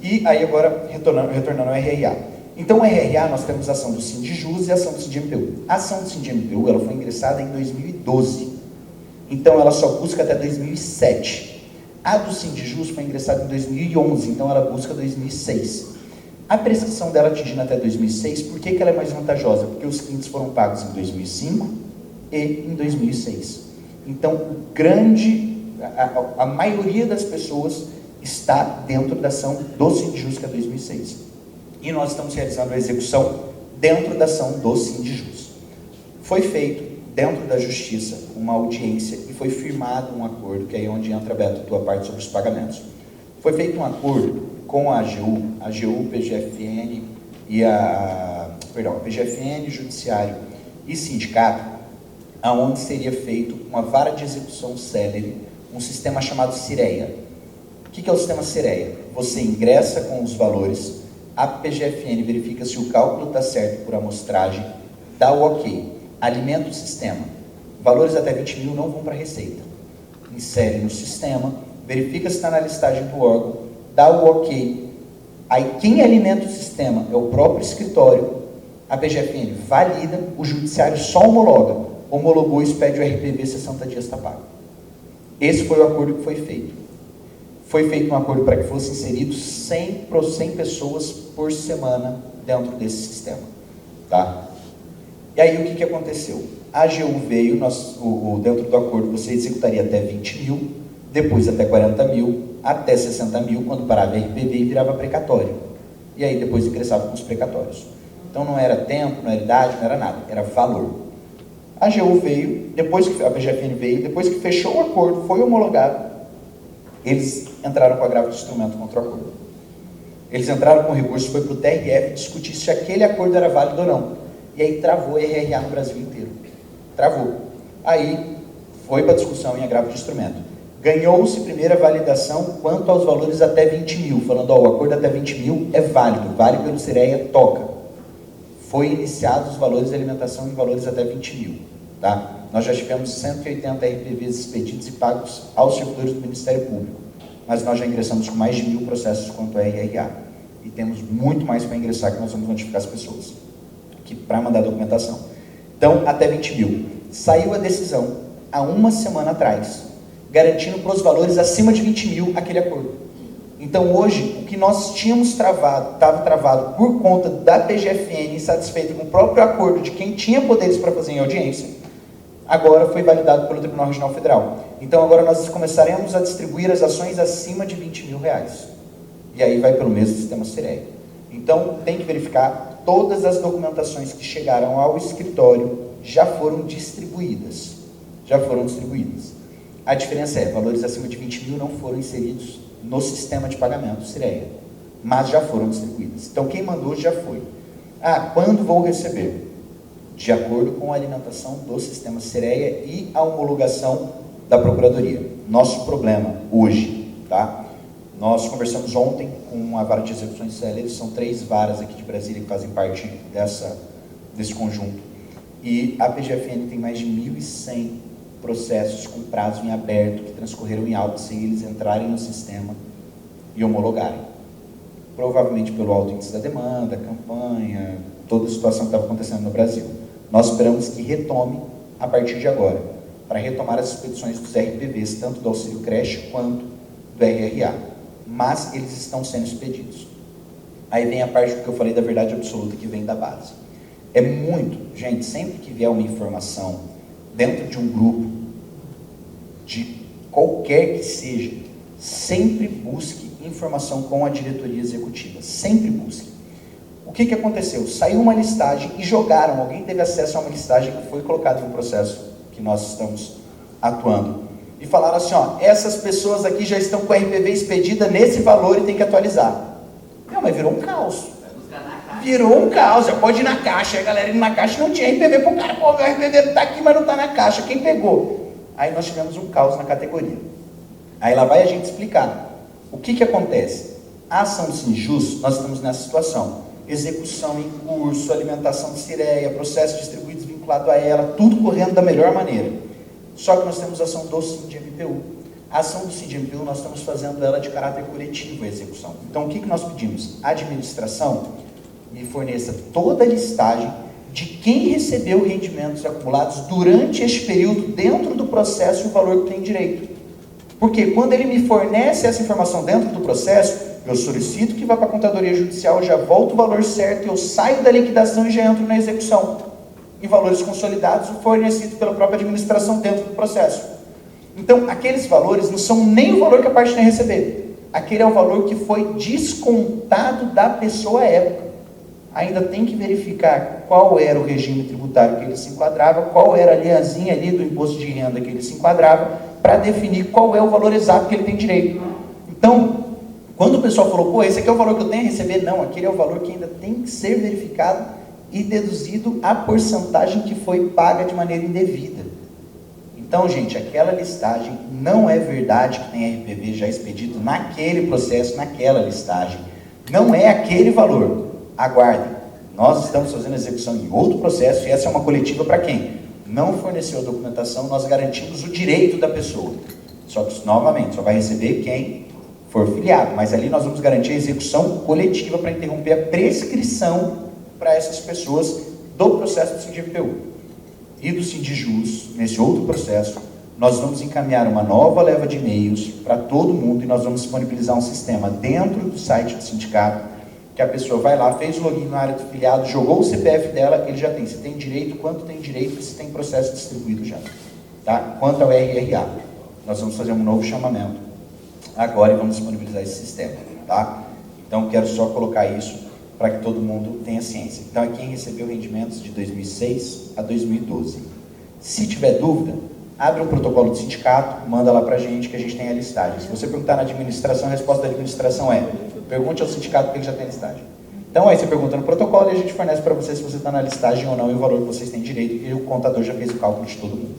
E aí agora, retornando ao RRA. Então o RRA, nós temos a ação do SINDJUS e a ação do SINDMPU. A ação do SINDMPU, ela foi ingressada em 2012. Então ela só busca até 2007. A do SINDJUS foi ingressada em 2011, então ela busca 2006. A prescrição dela atingindo até 2006, por que ela é mais vantajosa? Porque os quintos foram pagos em 2005 e em 2006. Então, a maioria das pessoas está dentro da ação do SINDJUS, que é 2006. E nós estamos realizando a execução dentro da ação do SINDJUS. Foi feito, dentro da Justiça, uma audiência e foi firmado um acordo, que é aí onde entra, Beto, a tua parte sobre os pagamentos. Foi feito um acordo com a AGU, PGFN e PGFN, Judiciário e Sindicato, aonde seria feito uma vara de execução célere, um sistema chamado Cireia. O que é o sistema Cireia? Você ingressa com os valores, a PGFN verifica se o cálculo está certo por amostragem, dá o ok, alimenta o sistema. Valores até 20 mil não vão para a Receita. Insere no sistema, verifica se está na listagem do órgão, dá o ok, aí quem alimenta o sistema é o próprio escritório, a PGFN valida, o judiciário só homologou e pede o RPV, 60 dias está pago. Esse foi o acordo que foi feito. Foi feito um acordo para que fossem inseridos 100 pessoas por semana dentro desse sistema. Tá? E aí o que aconteceu? A AGU veio, dentro do acordo você executaria até 20 mil, depois até 40 mil, até 60 mil, quando parava RPV e virava precatório. E aí depois ingressava com os precatórios. Então não era tempo, não era idade, não era nada, era valor. A AGU veio, a PGFN veio, depois que fechou o acordo, foi homologado, eles entraram com agravo de instrumento contra o acordo. Eles entraram com recurso, foi para o TRF discutir se aquele acordo era válido ou não. E aí travou a RRA no Brasil inteiro. Travou. Aí foi para discussão em agravo de instrumento. Ganhou-se primeira validação quanto aos valores até 20 mil, falando, o acordo até 20 mil é válido, vale pelo Cireia, toca. Foi iniciados os valores de alimentação em valores até 20 mil. Tá? Nós já tivemos 180 RPVs expedidos e pagos aos servidores do Ministério Público, mas nós já ingressamos com mais de 1000 processos quanto a RRA. E temos muito mais para ingressar, que nós vamos notificar as pessoas, para mandar a documentação. Então, até 20 mil. Saiu a decisão, há uma semana atrás, garantindo para os valores acima de 20 mil aquele acordo. Então hoje, o que nós tínhamos travado, estava travado por conta da PGFN, insatisfeita com o próprio acordo de quem tinha poderes para fazer em audiência, agora foi validado pelo Tribunal Regional Federal. Então agora nós começaremos a distribuir as ações acima de 20 mil reais. E aí vai pelo mesmo sistema Cireia. Então tem que verificar, todas as documentações que chegaram ao escritório já foram distribuídas. Já foram distribuídas. A diferença é, valores acima de 20 mil não foram inseridos no sistema de pagamento, Cireia, mas já foram distribuídas. Então, quem mandou já foi. Quando vou receber? De acordo com a alimentação do sistema Cireia e a homologação da Procuradoria. Nosso problema hoje, tá? Nós conversamos ontem com a vara de execuções celeiras, são 3 varas aqui de Brasília que fazem parte desse conjunto. E a PGFN tem mais de 1.100 processos com prazo em aberto que transcorreram em auto sem eles entrarem no sistema e homologarem. Provavelmente pelo alto índice da demanda, campanha, toda a situação que estava acontecendo no Brasil. Nós esperamos que retome a partir de agora, para retomar as expedições dos RPVs, tanto do auxílio creche quanto do RRA. Mas eles estão sendo expedidos. Aí vem a parte que eu falei da verdade absoluta, que vem da base. É muito, gente, sempre que vier uma informação dentro de um grupo, de qualquer que seja, sempre busque informação com a diretoria executiva, sempre busque. O que aconteceu? Saiu uma listagem e jogaram, alguém teve acesso a uma listagem que foi colocada no processo que nós estamos atuando, e falaram assim, essas pessoas aqui já estão com a RPV expedida nesse valor e tem que atualizar. Não, mas virou um caos. Virou um caos, já pode ir na caixa, a galera indo na caixa não tinha RPV pro cara, o RPV está aqui, mas não está na caixa, quem pegou? Aí nós tivemos um caos na categoria. Aí lá vai a gente explicar. O que acontece? A ação do Sinjus, nós estamos nessa situação. Execução em curso, alimentação de Cireia, processo distribuído vinculado a ela, tudo correndo da melhor maneira. Só que nós temos a ação do CINDMPU. A ação do CINDMPU, nós estamos fazendo ela de caráter coletivo, a execução. Então, o que nós pedimos? A administração me forneça toda a listagem de quem recebeu rendimentos acumulados durante este período dentro do processo e o valor que tem direito. Porque quando ele me fornece essa informação dentro do processo, eu solicito que vá para a contadoria judicial, eu já volto o valor certo, eu saio da liquidação e já entro na execução. Em valores consolidados, fornecido pela própria administração dentro do processo. Então, aqueles valores não são nem o valor que a parte tem a receber. Aquele é o valor que foi descontado da pessoa à época. Ainda tem que verificar qual era o regime tributário que ele se enquadrava, qual era a linhazinha ali do imposto de renda que ele se enquadrava, para definir qual é o valor exato que ele tem direito. Então, quando o pessoal falou, esse aqui é o valor que eu tenho a receber, não, aquele é o valor que ainda tem que ser verificado e deduzido a porcentagem que foi paga de maneira indevida. Então, gente, aquela listagem não é verdade que tem RPV já expedido naquele processo, naquela listagem. Não é aquele valor. Aguardem. Nós estamos fazendo execução em outro processo e essa é uma coletiva para quem não forneceu a documentação, nós garantimos o direito da pessoa. Só que, novamente, só vai receber quem for filiado. Mas ali nós vamos garantir a execução coletiva para interromper a prescrição para essas pessoas do processo do CINDMPU. E do Sindijus, nesse outro processo, nós vamos encaminhar uma nova leva de e-mails para todo mundo e nós vamos disponibilizar um sistema dentro do site do sindicato, que a pessoa vai lá, fez o login na área do filiado, jogou o CPF dela, ele já tem, se tem direito, quanto tem direito, se tem processo distribuído já. Tá? Quanto ao RRA, nós vamos fazer um novo chamamento agora e vamos disponibilizar esse sistema. Tá? Então, quero só colocar isso para que todo mundo tenha ciência. Então, é quem recebeu rendimentos de 2006 a 2012. Se tiver dúvida, abre um protocolo do sindicato, manda lá para a gente que a gente tem a listagem. Se você perguntar na administração, a resposta da administração é: pergunte ao sindicato que ele já tem a listagem. Então, aí você pergunta no protocolo e a gente fornece para você se você está na listagem ou não e o valor que vocês têm direito, e o contador já fez o cálculo de todo mundo.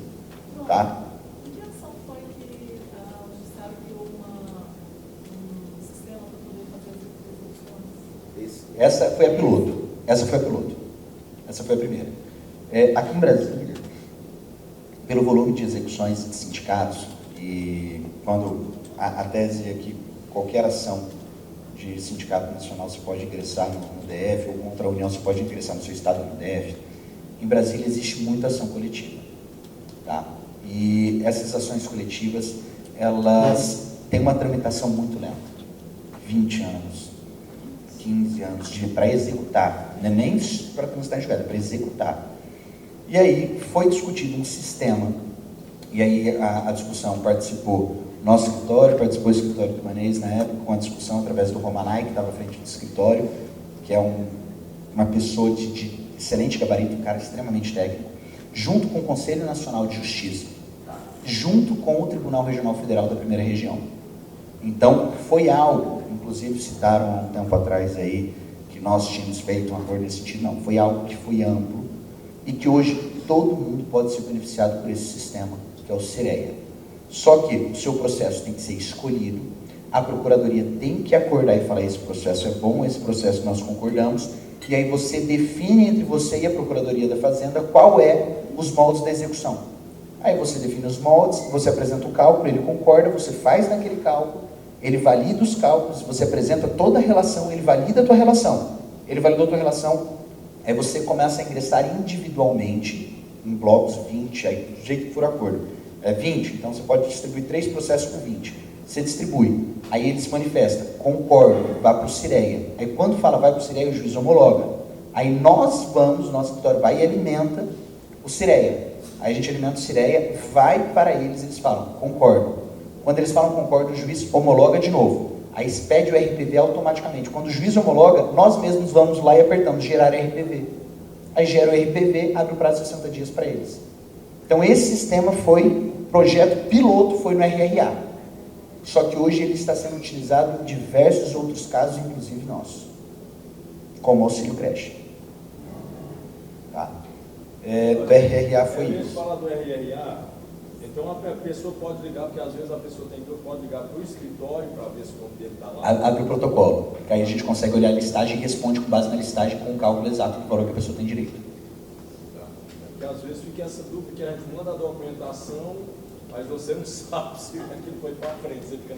Tá? Que ação foi que o Judiciário criou um sistema para poder fazer as execuções? Essa foi a piloto. Essa foi a primeira. Aqui em Brasília, pelo volume de execuções de sindicatos, e quando a tese é que qualquer ação de sindicato nacional você pode ingressar no DF, ou contra a União você pode ingressar no seu estado no DF, em Brasília existe muita ação coletiva. Tá? E essas ações coletivas, elas têm uma tramitação muito lenta. 20 anos, 15 anos para executar, não é nem para transitar em julgado, é para executar. E aí foi discutido um sistema, e aí a discussão participou nosso escritório, participou o escritório do Manês na época, com a discussão através do Romanai, que estava à frente do escritório, que é um uma pessoa de excelente gabarito, um cara extremamente técnico, junto com o Conselho Nacional de Justiça, junto com o Tribunal Regional Federal da Primeira Região. Então, foi algo, inclusive citaram há um tempo atrás aí, que nós tínhamos feito um acordo nesse sentido, não, foi algo que foi amplo e que hoje todo mundo pode ser beneficiado por esse sistema, que é o CIREA. Só que o seu processo tem que ser escolhido, a Procuradoria tem que acordar e falar, esse processo é bom, esse processo nós concordamos, e aí você define entre você e a Procuradoria da Fazenda qual é os moldes da execução. Aí você define os moldes, você apresenta o cálculo, ele concorda, você faz naquele cálculo, ele valida os cálculos, você apresenta toda a relação, ele valida a tua relação. Ele validou a tua relação, aí você começa a ingressar individualmente, em blocos 20, aí do jeito que for acordo. É 20, então você pode distribuir 3 processos com 20. Você distribui, aí ele se manifesta, concordo, vai para o CIREA. Aí quando fala vai para o CIREA, o juiz homologa. Aí nós vamos, nosso escritório vai e alimenta o CIREA. Aí a gente alimenta o CIREA, vai para eles falam, concordo. Quando eles falam concordo, o juiz homologa de novo. Aí expede o RPV automaticamente. Quando o juiz homologa, nós mesmos vamos lá e apertamos gerar RPV. Aí gera o RPV, abre o prazo de 60 dias para eles. Então esse sistema foi, projeto piloto foi no RRA. Só que hoje ele está sendo utilizado em diversos outros casos, inclusive nossos, como auxílio creche. Tá? Do RRA foi isso. Você fala do RRA, então a pessoa pode ligar, porque às vezes a pessoa pode ligar para o escritório para ver se o nome dele está lá. Abre o protocolo, que aí a gente consegue olhar a listagem e responde com base na listagem com o cálculo exato do valor que a pessoa tem direito. Tá. Porque às vezes fica essa dúvida que a gente manda a documentação, mas você não sabe se aquilo foi para frente, você fica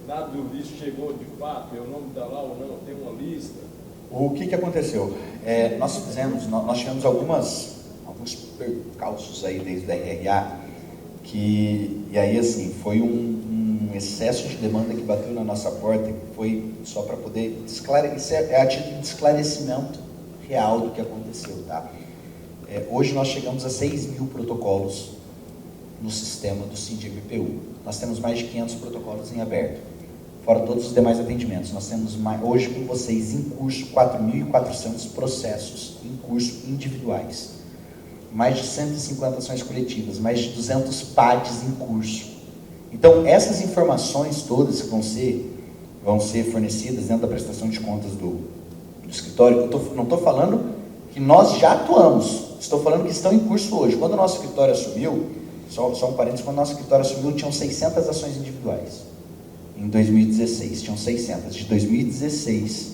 na dúvida, isso chegou de fato, o nome está lá ou não, tem uma lista. O que aconteceu? Nós tivemos alguns percalços aí desde o RRA, e aí assim, foi um excesso de demanda que bateu na nossa porta, que foi só para poder esclarecer, a título de esclarecimento real do que aconteceu, tá? Hoje nós chegamos a 6.000 protocolos no sistema do SINDI-MPU. Nós temos mais de 500 protocolos em aberto, fora todos os demais atendimentos. Nós temos hoje com vocês em curso 4.400 processos em curso individuais, mais de 150 ações coletivas, mais de 200 PADs em curso. Então essas informações todas que vão ser fornecidas dentro da prestação de contas do escritório, não estou falando que nós já atuamos, estou falando que estão em curso hoje. Quando o nosso escritório assumiu, só um parênteses, quando o nosso escritório assumiu, tinham 600 ações individuais. Em 2016, tinham 600. De 2016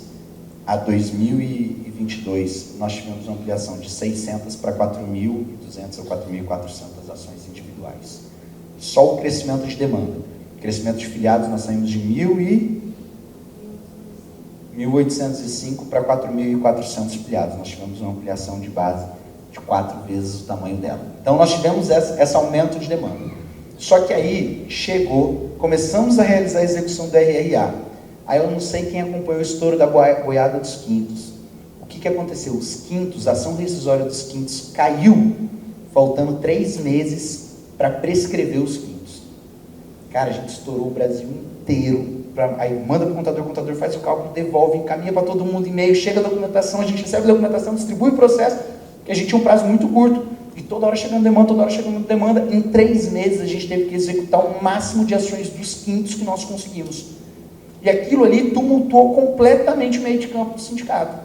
a 2022, nós tivemos uma ampliação de 600 para 4.200 ou 4.400 ações individuais. Só o crescimento de demanda. O crescimento de filiados, nós saímos de 1.805 para 4.400 filiados. Nós tivemos uma ampliação de base de 4 vezes o tamanho dela. Então nós tivemos esse aumento de demanda. Só que aí começamos a realizar a execução do RRA. Aí eu não sei quem acompanhou o estouro da boiada dos quintos. O que aconteceu? Os quintos, a ação rescisória dos quintos caiu, faltando 3 meses para prescrever os quintos. Cara, a gente estourou o Brasil inteiro. Aí manda para o contador faz o cálculo, devolve, encaminha para todo mundo e-mail, chega a documentação, a gente recebe a documentação, distribui o processo, que a gente tinha um prazo muito curto, e toda hora chegando demanda, em 3 meses a gente teve que executar o máximo de ações dos quintos que nós conseguimos. E aquilo ali tumultuou completamente o meio de campo do sindicato.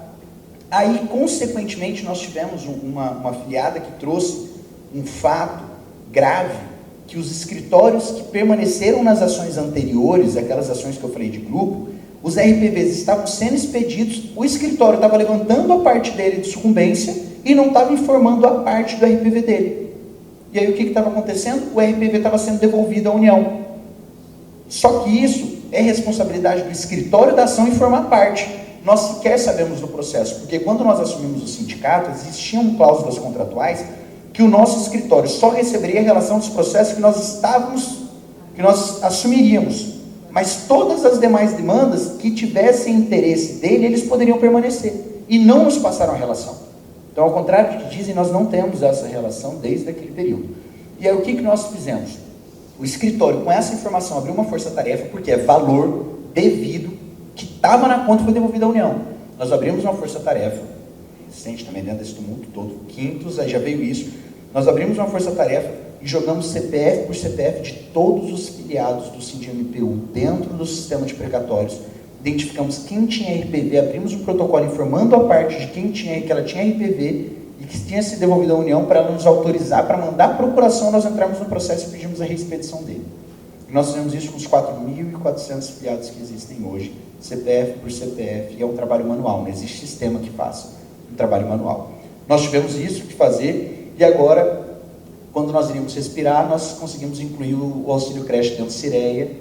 Aí, consequentemente, nós tivemos uma afiliada que trouxe um fato grave, que os escritórios que permaneceram nas ações anteriores, aquelas ações que eu falei de grupo, os RPVs estavam sendo expedidos, o escritório estava levantando a parte dele de sucumbência e não estava informando a parte do RPV dele. E aí o que estava acontecendo? O RPV estava sendo devolvido à União. Só que isso é responsabilidade do escritório da ação informar a parte. Nós sequer sabemos do processo, porque quando nós assumimos o sindicato, existiam cláusulas contratuais que o nosso escritório só receberia a relação dos processos que nós assumiríamos. Mas todas as demais demandas que tivessem interesse dele, eles poderiam permanecer. E não nos passaram a relação. Então, ao contrário do que dizem, nós não temos essa relação desde aquele período. E aí, o que nós fizemos? O escritório, com essa informação, abriu uma força-tarefa, porque é valor devido, que estava na conta e foi devolvido à União. Nós abrimos uma força-tarefa, suficiente também dentro desse tumulto todo. Quintos, aí já veio isso. Nós abrimos uma força-tarefa e jogamos CPF por CPF de todos os filiados do SINDI-MPU dentro do sistema de precatórios. Identificamos quem tinha RPV, abrimos um protocolo informando a parte de quem tinha, que ela tinha RPV e que tinha se devolvido à União para ela nos autorizar, para mandar a procuração, nós entramos no processo e pedimos a reexpedição dele. E nós fizemos isso com os 4.400 filiados que existem hoje, CPF por CPF, e é um trabalho manual, não existe sistema que faça um trabalho manual. Nós tivemos isso que fazer, e agora, quando nós iríamos respirar, nós conseguimos incluir o auxílio creche dentro do Cireia,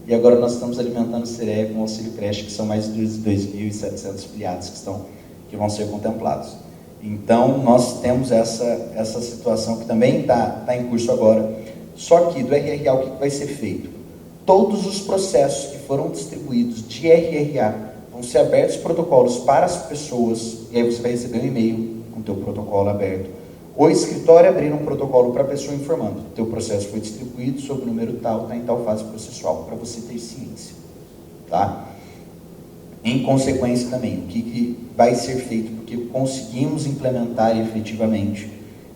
e agora nós estamos alimentando o Cireia com o auxílio creche, que são mais de 2.700 filiados que vão ser contemplados. Então, nós temos essa situação que também está em curso agora. Só que do RRA, o que vai ser feito? Todos os processos que foram distribuídos de RRA vão ser abertos protocolos para as pessoas, e aí você vai receber um e-mail com o teu protocolo aberto. O escritório abrir um protocolo para a pessoa informando: o teu processo foi distribuído sob o número tal, está em tal fase processual, para você ter ciência. Tá? Em consequência também, o que vai ser feito, porque conseguimos implementar efetivamente,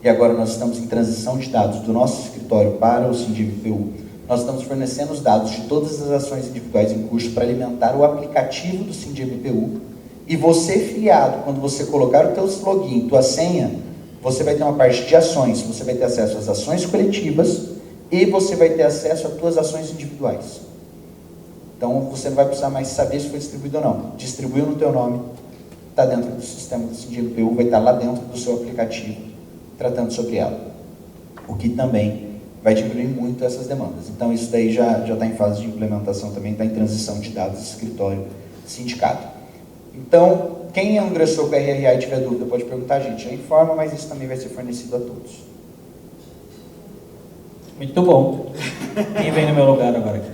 e agora nós estamos em transição de dados do nosso escritório para o SINDI-MPU, nós estamos fornecendo os dados de todas as ações individuais em curso para alimentar o aplicativo do SINDI-MPU, e você, filiado, quando você colocar o teu login, tua senha, você vai ter uma parte de ações, você vai ter acesso às ações coletivas e você vai ter acesso às tuas ações individuais. Então, você não vai precisar mais saber se foi distribuído ou não. Distribuiu no teu nome, está dentro do sistema do SINDI-MPU, vai estar lá dentro do seu aplicativo, tratando sobre ela. O que também vai diminuir muito essas demandas. Então, isso daí já está em fase de implementação também, está em transição de dados de escritório sindicato. Então, quem ingressou com a RRA e tiver dúvida, pode perguntar, gente. Já informa, mas isso também vai ser fornecido a todos. Muito bom. Quem vem no meu lugar agora aqui?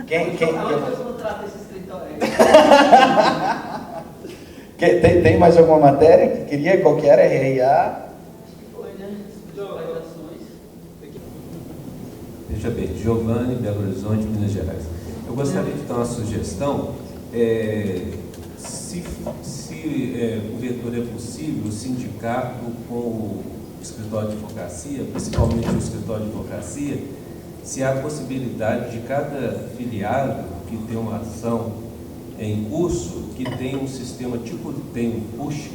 Quem contrata esse escritório? tem mais alguma matéria que queria? Qual que era? RRA? Veja bem, Giovanni, Belo Horizonte, Minas Gerais. Eu gostaria de dar uma sugestão. Porventura é possível, o sindicato com o escritório de advocacia, principalmente o escritório de advocacia, se há possibilidade de cada filiado que tem uma ação em curso, que tem um sistema tipo, tem um push?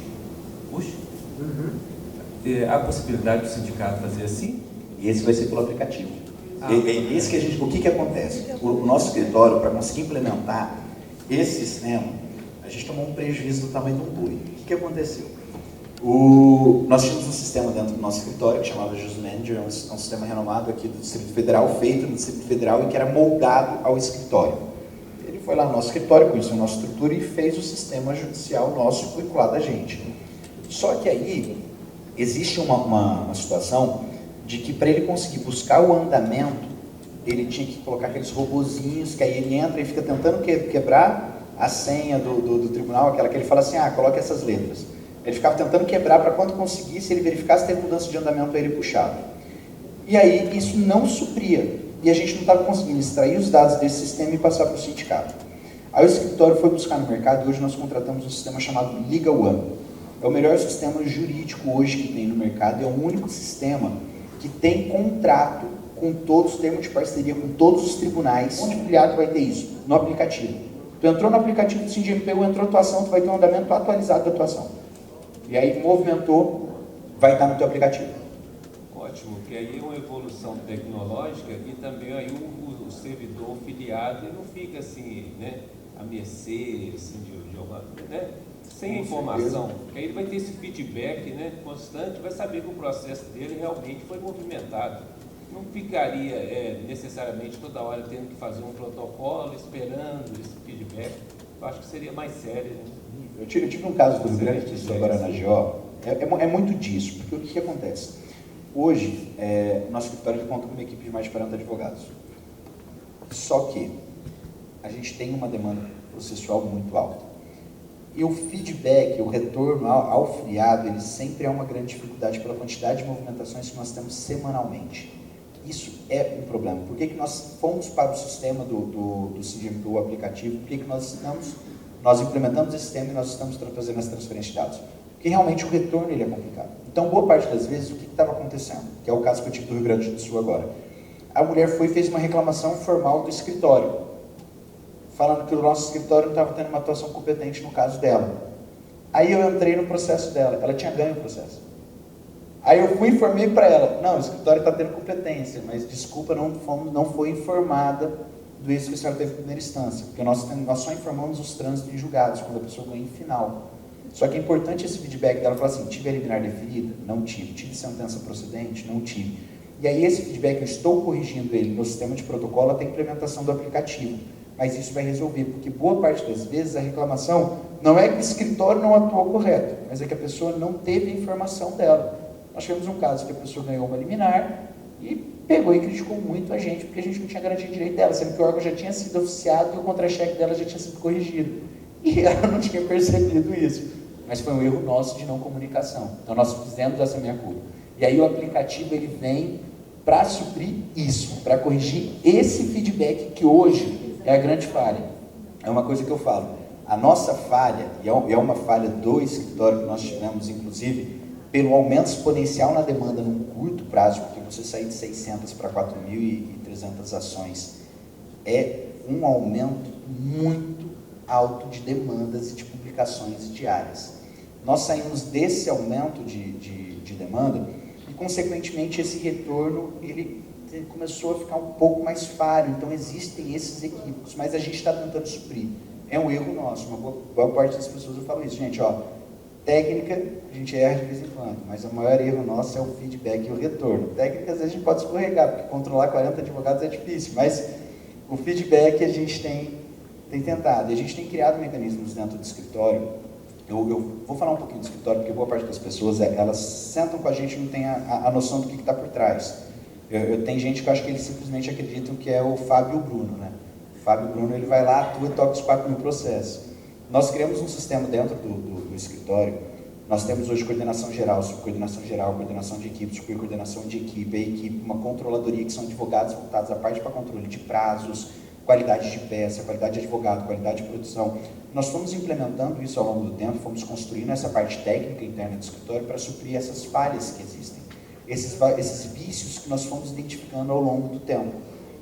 Há possibilidade do sindicato fazer assim? E esse vai ser pelo aplicativo. Esse que o que acontece? O nosso escritório, para conseguir implementar esse sistema, a gente tomou um prejuízo do tamanho de um boi. O que aconteceu? Nós tínhamos um sistema dentro do nosso escritório que chamava Jus Manager, um sistema renomado aqui do Distrito Federal, feito no Distrito Federal e que era moldado ao escritório. Ele foi lá no nosso escritório, conheceu a nossa estrutura e fez o sistema judicial nosso vinculado a gente. Só que aí existe uma situação de que para ele conseguir buscar o andamento, ele tinha que colocar aqueles robozinhos que aí ele entra e fica tentando quebrar a senha do tribunal, aquela que ele fala assim, coloca essas letras. Ele ficava tentando quebrar para quando conseguisse, ele verificasse se teve mudança de andamento, aí ele puxava. E aí isso não supria. E a gente não estava conseguindo extrair os dados desse sistema e passar para o sindicato. Aí o escritório foi buscar no mercado e hoje nós contratamos um sistema chamado Legal One. É o melhor sistema jurídico hoje que tem no mercado, é o único sistema que tem contrato com todos os termos de parceria, com todos os tribunais. Onde o filiado vai ter isso? No aplicativo. Tu entrou no aplicativo do SINDI-MPU, entrou a tua ação, tu vai ter um andamento atualizado da tua ação. E aí movimentou, vai estar no teu aplicativo. Ótimo, porque aí é uma evolução tecnológica e também aí o servidor filiado não fica assim, né, a mercê, assim, de alguma, né, sem informação. Porque aí ele vai ter esse feedback, né, constante, vai saber que o processo dele realmente foi movimentado. Não ficaria necessariamente toda hora tendo que fazer um protocolo, esperando esse feedback. Eu acho que seria mais sério, né? Eu tive um caso do Rio Grande do Sul agora na GO, é muito disso, porque o que acontece? Hoje, nosso escritório conta com uma equipe de mais de 40 advogados. Só que a gente tem uma demanda processual muito alta. E o feedback, o retorno ao filiado, ele sempre é uma grande dificuldade pela quantidade de movimentações que nós temos semanalmente. Isso é um problema. Por que nós fomos para o sistema do SINDI-MPU, o aplicativo? Por que nós implementamos esse sistema e nós estamos fazendo essa transferência de dados? porque realmente o retorno ele é complicado. Então, boa parte das vezes, o que estava acontecendo? Que é o caso que eu tive do Rio Grande do Sul agora. A mulher foi e fez uma reclamação formal do escritório, falando que o nosso escritório não estava tendo uma atuação competente no caso dela. Aí eu entrei no processo dela, ela tinha ganho o processo. Aí eu fui e informei para ela, não, o escritório está tendo competência, mas desculpa, não foi informada do isso que a senhora teve em primeira instância, porque nós só informamos os trânsitos em julgados, quando a pessoa ganha em final. Só que é importante esse feedback dela, falar assim, tive a liminar deferida? Não tive. Tive sentença procedente? Não tive. E aí esse feedback, eu estou corrigindo ele no sistema de protocolo até a implementação do aplicativo. Mas isso vai resolver, porque boa parte das vezes a reclamação não é que o escritório não atuou correto, mas é que a pessoa não teve a informação dela. Nós tivemos um caso que a pessoa ganhou uma liminar e pegou e criticou muito a gente, porque a gente não tinha garantido direito dela, sendo que o órgão já tinha sido oficiado e o contra-cheque dela já tinha sido corrigido. E ela não tinha percebido isso. Mas foi um erro nosso de não comunicação. Então nós fizemos essa meia-culpa. E aí o aplicativo ele vem para suprir isso, para corrigir esse feedback que hoje é a grande falha. É uma coisa que eu falo. A nossa falha, e é uma falha do escritório que nós tivemos, inclusive, pelo aumento exponencial na demanda num curto prazo, porque você sair de 600 para 4.300 ações, é um aumento muito alto de demandas e de publicações diárias. Nós saímos desse aumento de demanda e, consequentemente, esse retorno ele começou a ficar um pouco mais falho. Então, existem esses equívocos, mas a gente está tentando suprir. É um erro nosso. Uma boa parte das pessoas eu falo isso. Gente, ó, técnica, a gente erra de vez em quando, mas o maior erro nosso é o feedback e o retorno. Técnica, às vezes, a gente pode escorregar, porque controlar 40 advogados é difícil, mas o feedback a gente tem tentado. E a gente tem criado mecanismos dentro do escritório. Eu vou falar um pouquinho do escritório, porque boa parte das pessoas, elas sentam com a gente e não tem a noção do que está por trás. Eu tenho gente que eu acho que eles simplesmente acreditam que é o Fábio e o Bruno, né? O Fábio e o Bruno, ele vai lá, atua e toca os 4.000 processos. Nós criamos um sistema dentro do escritório. Nós temos hoje coordenação geral, subcoordenação geral, coordenação de equipe, supercoordenação de equipe, a equipe, uma controladoria que são advogados voltados à parte para controle de prazos, qualidade de peça, qualidade de advogado, qualidade de produção. Nós fomos implementando isso ao longo do tempo, fomos construindo essa parte técnica interna do escritório para suprir essas falhas que existem, esses vícios que nós fomos identificando ao longo do tempo.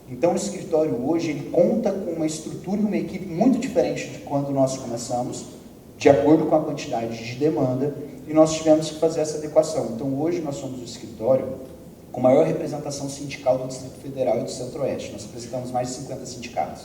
Então, o escritório hoje, ele conta com uma estrutura e uma equipe muito diferente de quando nós começamos, de acordo com a quantidade de demanda, e nós tivemos que fazer essa adequação. Então, hoje nós somos o escritório com maior representação sindical do Distrito Federal e do Centro-Oeste. Nós representamos mais de 50 sindicatos.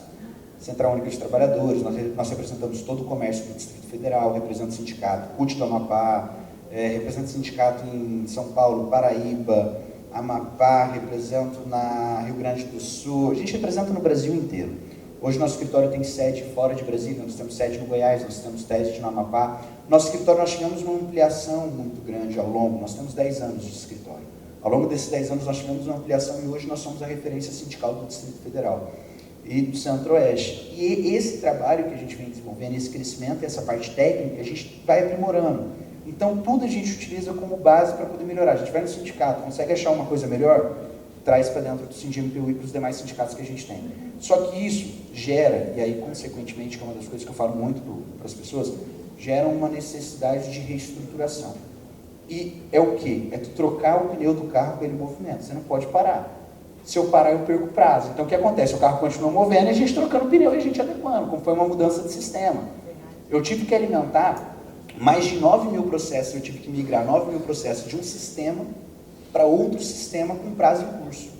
Central Única de Trabalhadores, nós representamos todo o comércio do Distrito Federal, representa o sindicato CUT do Amapá, representa o sindicato em São Paulo, Paraíba, Amapá, represento na Rio Grande do Sul, a gente representa no Brasil inteiro. Hoje nosso escritório tem sede fora de Brasília, nós temos sede no Goiás, nós temos sede no Amapá. Nosso escritório, nós tivemos uma ampliação muito grande ao longo, nós temos 10 anos de escritório. Ao longo desses 10 anos nós tivemos uma ampliação e hoje nós somos a referência sindical do Distrito Federal e do Centro-Oeste. E esse trabalho que a gente vem desenvolvendo, esse crescimento, essa parte técnica, a gente vai aprimorando. Então, tudo a gente utiliza como base para poder melhorar. A gente vai no sindicato, consegue achar uma coisa melhor, traz para dentro do SINDI-MPU e para os demais sindicatos que a gente tem. Só que isso gera, e aí, consequentemente, que é uma das coisas que eu falo muito para as pessoas, gera uma necessidade de reestruturação. E é o quê? É tu trocar o pneu do carro com ele em movimento. Você não pode parar. Se eu parar, eu perco prazo. Então, o que acontece? O carro continua movendo e a gente trocando o pneu e a gente adequando, como foi uma mudança de sistema. Eu tive que alimentar mais de 9.000 processos, eu tive que migrar 9.000 processos de um sistema para outro sistema com prazo em curso.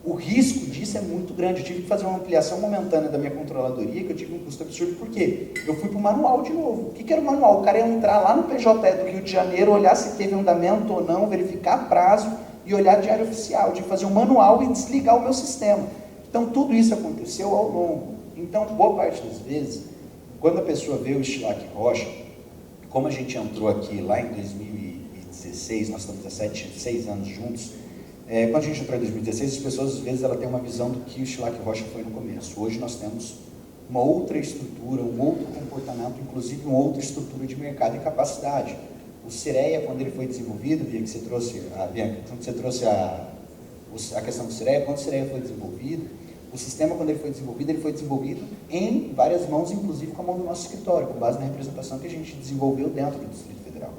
O risco disso é muito grande. Eu tive que fazer uma ampliação momentânea da minha controladoria, que eu tive um custo absurdo, por quê? Eu fui para o manual de novo. O que era o manual? O cara ia entrar lá no PJE do Rio de Janeiro, olhar se teve andamento ou não, verificar prazo e olhar diário oficial. Eu tive que fazer um manual e desligar o meu sistema. Então, tudo isso aconteceu ao longo. Então, boa parte das vezes, quando a pessoa vê o Estilac Rocha, como a gente entrou aqui lá em 2016, nós estamos há 6 anos juntos, quando a gente entrou em 2016, as pessoas, às vezes, ela tem uma visão do que o Estilac Rocha foi no começo. Hoje nós temos uma outra estrutura, um outro comportamento, inclusive uma outra estrutura de mercado e capacidade. O Cireia, quando ele foi desenvolvido, Bianca, quando você trouxe a questão do Cireia, quando o Cireia foi desenvolvido, o sistema, quando ele foi desenvolvido em várias mãos, inclusive com a mão do nosso escritório, com base na representação que a gente desenvolveu dentro do Distrito Federal.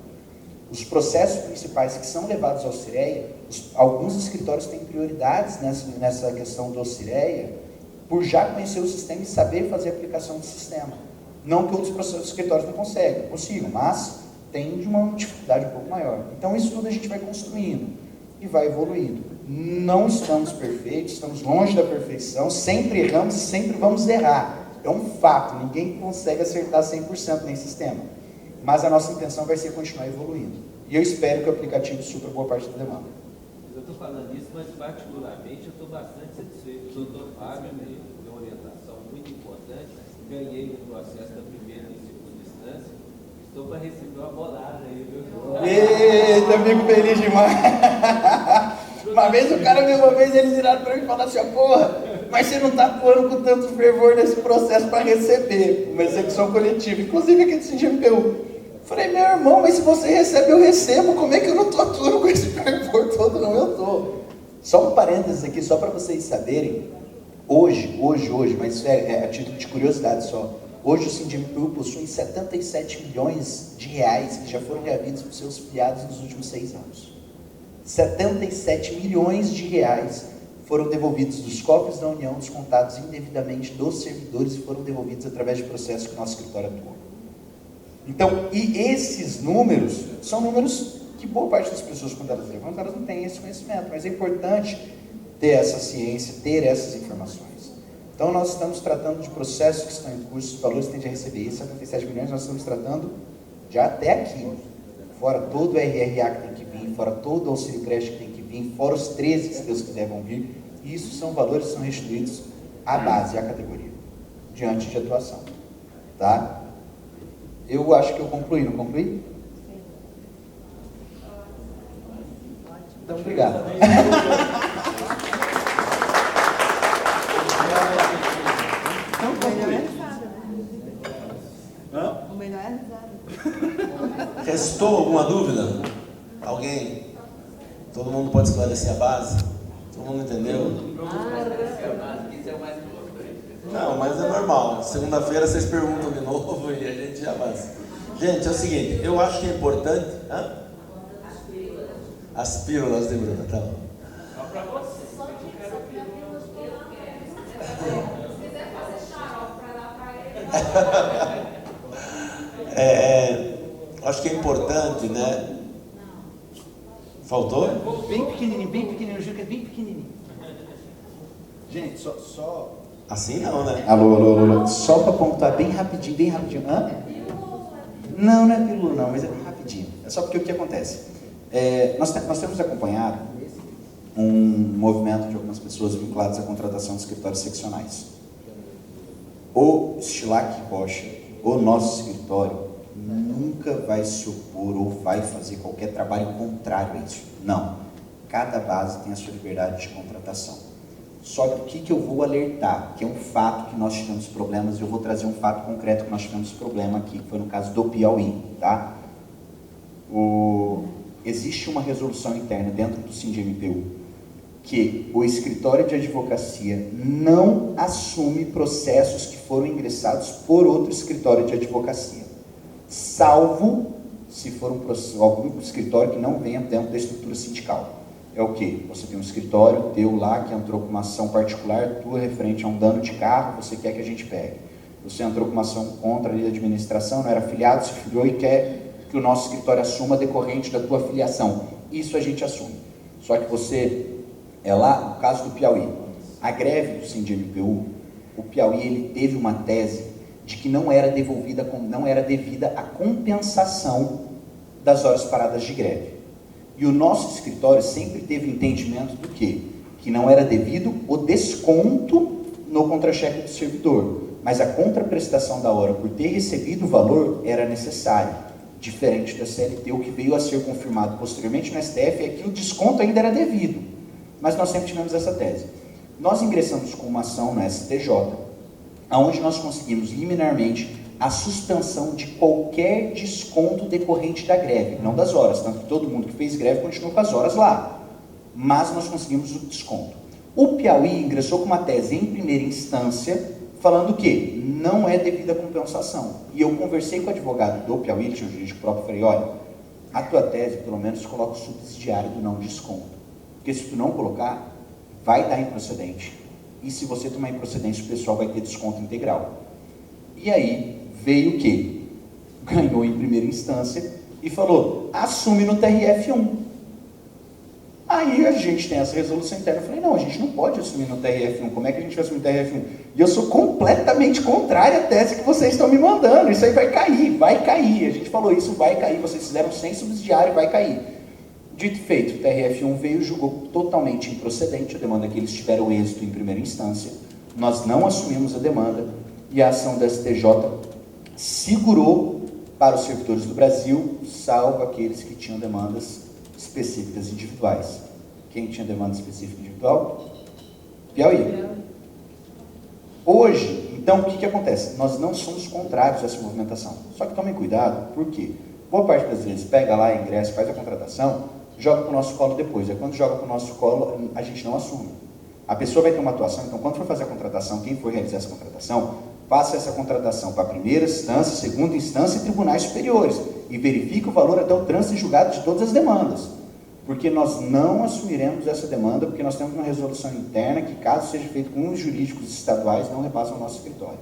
Os processos principais que são levados ao CIREA, alguns escritórios têm prioridades nessa questão do CIREA, por já conhecer o sistema e saber fazer a aplicação do sistema. Não que outros escritórios não consigam, mas tem de uma dificuldade um pouco maior. Então, isso tudo a gente vai construindo e vai evoluindo. Não estamos perfeitos, estamos longe da perfeição, sempre erramos e sempre vamos errar. É um fato, ninguém consegue acertar 100% nesse sistema. Mas a nossa intenção vai ser continuar evoluindo. E eu espero que o aplicativo supra boa parte da demanda. Eu estou falando isso, mas particularmente eu estou bastante satisfeito. O doutor Fábio me deu uma orientação muito importante. Ganhei no processo da primeira e segunda instância. Estou para receber uma bolada aí, viu? Eita, fico feliz demais. Uma vez eles viraram para mim e falaram assim, porra, mas você não está atuando com tanto fervor nesse processo para receber uma execução coletiva, inclusive aqui do CINGMPU. Falei, meu irmão, mas se você recebe, eu recebo. Como é que eu não estou atuando com esse fervor todo? Não, eu estou. Só um parênteses aqui, só para vocês saberem. Hoje, mas isso é a título de curiosidade só. Hoje o CINGMPU possui 77 milhões de reais que já foram reavidos por seus filiados nos últimos 6 anos. 77 milhões de reais foram devolvidos dos cofres da União, descontados indevidamente dos servidores e foram devolvidos através de processos que o nosso escritório atuou. Então, e esses números são números que boa parte das pessoas, quando elas levantam, elas não têm esse conhecimento, mas é importante ter essa ciência, ter essas informações. Então, nós estamos tratando de processos que estão em curso, os valores que tendem a receber, esses 77 milhões, nós estamos tratando já até aqui, fora todo o RRA que tem que vir, fora todo o auxílio creche que tem que vir, fora os 13 que, se Deus quiser, vão vir, e isso são valores que são restituídos à base, à categoria, diante de atuação, tá? Eu acho que eu concluí, não concluí? Então, obrigado. O melhor é risada. Restou alguma dúvida? Alguém? Todo mundo pode esclarecer a base? Todo mundo entendeu? Não, mas é normal. Segunda-feira vocês perguntam de novo e a gente já avança. Gente, é o seguinte, eu acho que é importante... As pílulas de Bruna, tá bom. Acho que é importante, né? Faltou? Bem pequenininho, eu juro que é bem pequenininho. Gente, só... Assim não, né? Alô. Só para pontuar bem rapidinho. Hã? Não é pílula não, mas é bem rapidinho. É só porque o que acontece? Nós temos acompanhado um movimento de algumas pessoas vinculadas à contratação de escritórios seccionais. O Stilac Rocha, o nosso escritório, nunca vai se opor ou vai fazer qualquer trabalho contrário a isso. Não. Cada base tem a sua liberdade de contratação. Só que o que eu vou alertar, que é um fato que nós tivemos problemas, eu vou trazer um fato concreto que nós tivemos problema aqui, que foi no caso do Piauí, tá? Existe uma resolução interna dentro do CINGMPU que o escritório de advocacia não assume processos que foram ingressados por outro escritório de advocacia, salvo se for algum escritório que não venha dentro da estrutura sindical. É o quê? Você tem um escritório teu lá que entrou com uma ação particular tua referente a um dano de carro, você quer que a gente pegue. Você entrou com uma ação contra a administração, não era afiliado, se filiou e quer que o nosso escritório assuma decorrente da tua filiação. Isso a gente assume. Só que você, lá no caso do Piauí, a greve do CINGMPU, o Piauí ele teve uma tese de que não era devida a compensação das horas paradas de greve. E o nosso escritório sempre teve entendimento do quê? Que não era devido o desconto no contra-cheque do servidor, mas a contraprestação da hora por ter recebido o valor era necessária, diferente da CLT, o que veio a ser confirmado posteriormente no STF é que o desconto ainda era devido, mas nós sempre tivemos essa tese. Nós ingressamos com uma ação no STJ, onde nós conseguimos liminarmente a suspensão de qualquer desconto decorrente da greve, não das horas, tanto que todo mundo que fez greve continuou com as horas lá, mas nós conseguimos o desconto. O Piauí ingressou com uma tese em primeira instância, falando que não é devida a compensação, e eu conversei com o advogado do Piauí, tinha um jurídico próprio, falei, olha, a tua tese, pelo menos, coloca o subsidiário do não desconto. Porque se tu não colocar, vai dar improcedente. E se você tomar improcedência, o pessoal vai ter desconto integral. E aí veio o quê? Ganhou em primeira instância e falou, assume no TRF1. Aí a gente tem essa resolução interna. Eu falei, não, a gente não pode assumir no TRF1. Como é que a gente vai assumir no TRF1? E eu sou completamente contrário à tese que vocês estão me mandando. Isso aí vai cair, vai cair. A gente falou isso, vai cair. Vocês fizeram sem subsidiário, vai cair. Dito e feito, o TRF1 veio e julgou totalmente improcedente a demanda que eles tiveram êxito em primeira instância. Nós não assumimos a demanda e a ação da STJ segurou para os servidores do Brasil, salvo aqueles que tinham demandas específicas individuais. Quem tinha demanda específica individual? Piauí. Hoje, então, o que acontece? Nós não somos contrários a essa movimentação. Só que tomem cuidado, por quê? Boa parte das vezes pega lá, ingressa, faz a contratação, joga para o nosso colo depois. É quando joga para o nosso colo, a gente não assume. A pessoa vai ter uma atuação, então quando for fazer a contratação, quem for realizar essa contratação, faça essa contratação para a primeira instância, segunda instância e tribunais superiores. E verifique o valor até o trânsito e julgado de todas as demandas. Porque nós não assumiremos essa demanda, porque nós temos uma resolução interna que, caso seja feito com os jurídicos estaduais, não repassam ao nosso escritório.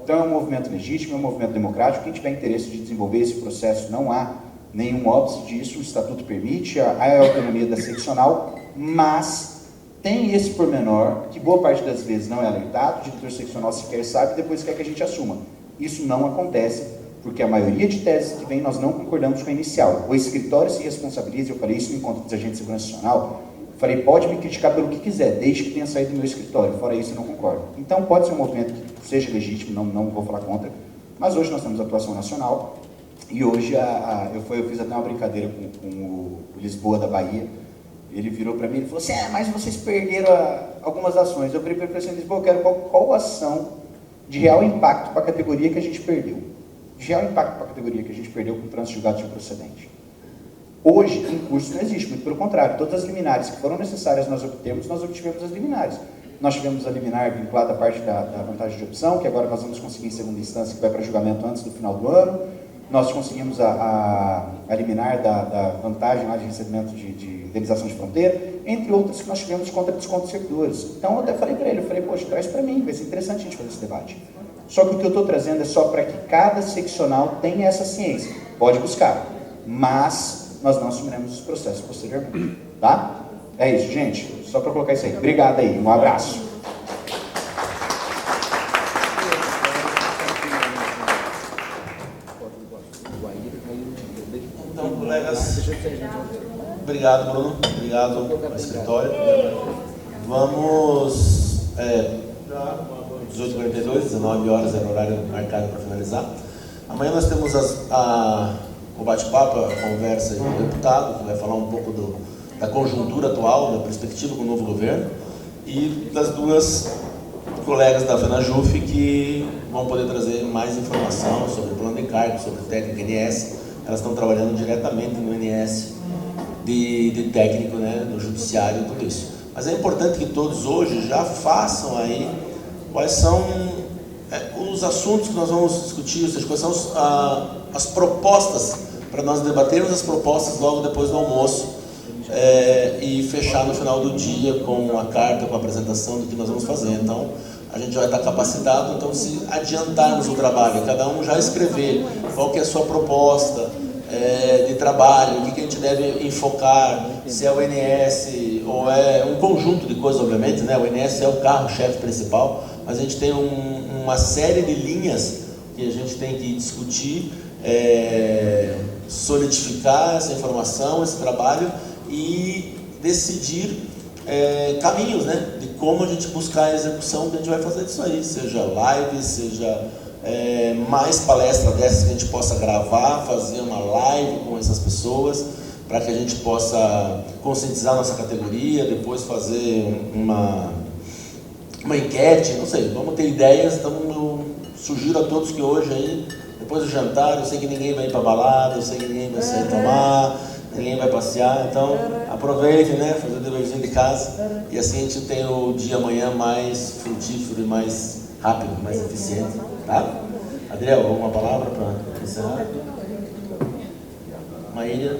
Então é um movimento legítimo, é um movimento democrático. Quem tiver interesse de desenvolver esse processo, não há nenhum óbice disso, o estatuto permite, a autonomia da seccional, mas tem esse pormenor, que boa parte das vezes não é alertado, o diretor seccional sequer sabe e depois quer que a gente assuma. Isso não acontece, porque a maioria de teses que vem nós não concordamos com a inicial. O escritório se responsabiliza, eu falei isso no encontro dos agentes de segurança nacional, falei, pode me criticar pelo que quiser, desde que tenha saído do meu escritório, fora isso eu não concordo. Então pode ser um movimento que seja legítimo, não vou falar contra, mas hoje nós temos atuação nacional, e hoje eu fiz até uma brincadeira com o Lisboa da Bahia. Ele virou para mim e falou assim, mas vocês perderam algumas ações. Eu falei para ele assim, Lisboa, eu quero qual ação de real impacto para a categoria que a gente perdeu. De real impacto para a categoria que a gente perdeu com o trânsito julgado de improcedente. Hoje, em curso não existe, muito pelo contrário. Todas as liminares que foram necessárias nós obtivemos as liminares. Nós tivemos a liminar vinculada à parte da vantagem de opção, que agora nós vamos conseguir em segunda instância, que vai para julgamento antes do final do ano. Nós conseguimos a liminar da vantagem lá de recebimento de indenização de fronteira, entre outras que nós tivemos contra descontos servidores. Então eu até falei para ele, poxa, traz para mim, vai ser interessante a gente fazer esse debate. Só que o que eu estou trazendo é só para que cada seccional tenha essa ciência. Pode buscar, mas nós não assumiremos os processos posteriormente. Tá? É isso, gente. Só para colocar isso aí. Obrigado aí, um abraço. Então, colegas, obrigado, Bruno. Obrigado ao escritório. Vamos... 18h42, 19 horas é o horário marcado para finalizar. Amanhã nós temos o bate-papo, a conversa com o deputado, que vai falar um pouco da conjuntura atual, da perspectiva com o novo governo, e das duas colegas da FENAJUF que vão poder trazer mais informação sobre o plano de encargo, sobre técnica INS. Elas estão trabalhando diretamente no INS de técnico, né, no judiciário e tudo isso. Mas é importante que todos hoje já façam aí quais são os assuntos que nós vamos discutir, ou seja, quais são as propostas, para nós debatermos as propostas logo depois do almoço e fechar no final do dia com a carta, com a apresentação do que nós vamos fazer. Então, a gente vai estar capacitado, então se adiantarmos o trabalho, cada um já escrever qual que é a sua proposta de trabalho, o que a gente deve enfocar, se é o INS ou é um conjunto de coisas, obviamente, né? O INS é o carro-chefe principal, mas a gente tem uma série de linhas que a gente tem que discutir, solidificar essa informação, esse trabalho e decidir caminhos, né, de como a gente buscar a execução que a gente vai fazer disso aí, seja live, seja mais palestras dessas que a gente possa gravar, fazer uma live com essas pessoas, para que a gente possa conscientizar a nossa categoria, depois fazer uma enquete, não sei, vamos ter ideias. Então eu sugiro a todos que hoje aí, depois do jantar, eu sei que ninguém vai ir para balada, eu sei que ninguém vai sair tomar, ninguém vai passear, então aproveite, né, fazer o deverzinho de casa, e assim a gente tem o dia amanhã mais frutífero e mais rápido, mais eficiente, tá? Adriel, alguma palavra para encerrar? uma ilha,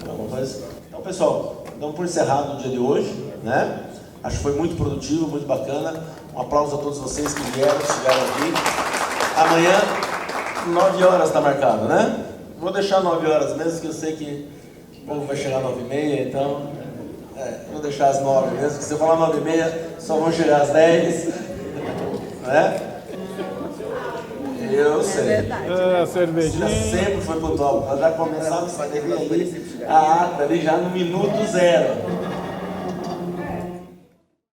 alguma coisa. Então, pessoal, damos por encerrado o dia de hoje, né? Acho que foi muito produtivo, muito bacana. Um aplauso a todos vocês que vieram, estiveram aqui. Amanhã, 9 horas está marcado, né? Vou deixar 9 horas mesmo, que eu sei que o povo vai chegar às 9h30, então vou deixar às 9 mesmo, porque se eu falar 9h30, só vão chegar às 10, né? Eu sei. Cervejinha. Sempre foi pontual. Nós já começamos a escrever ali a ata ali já no minuto 0.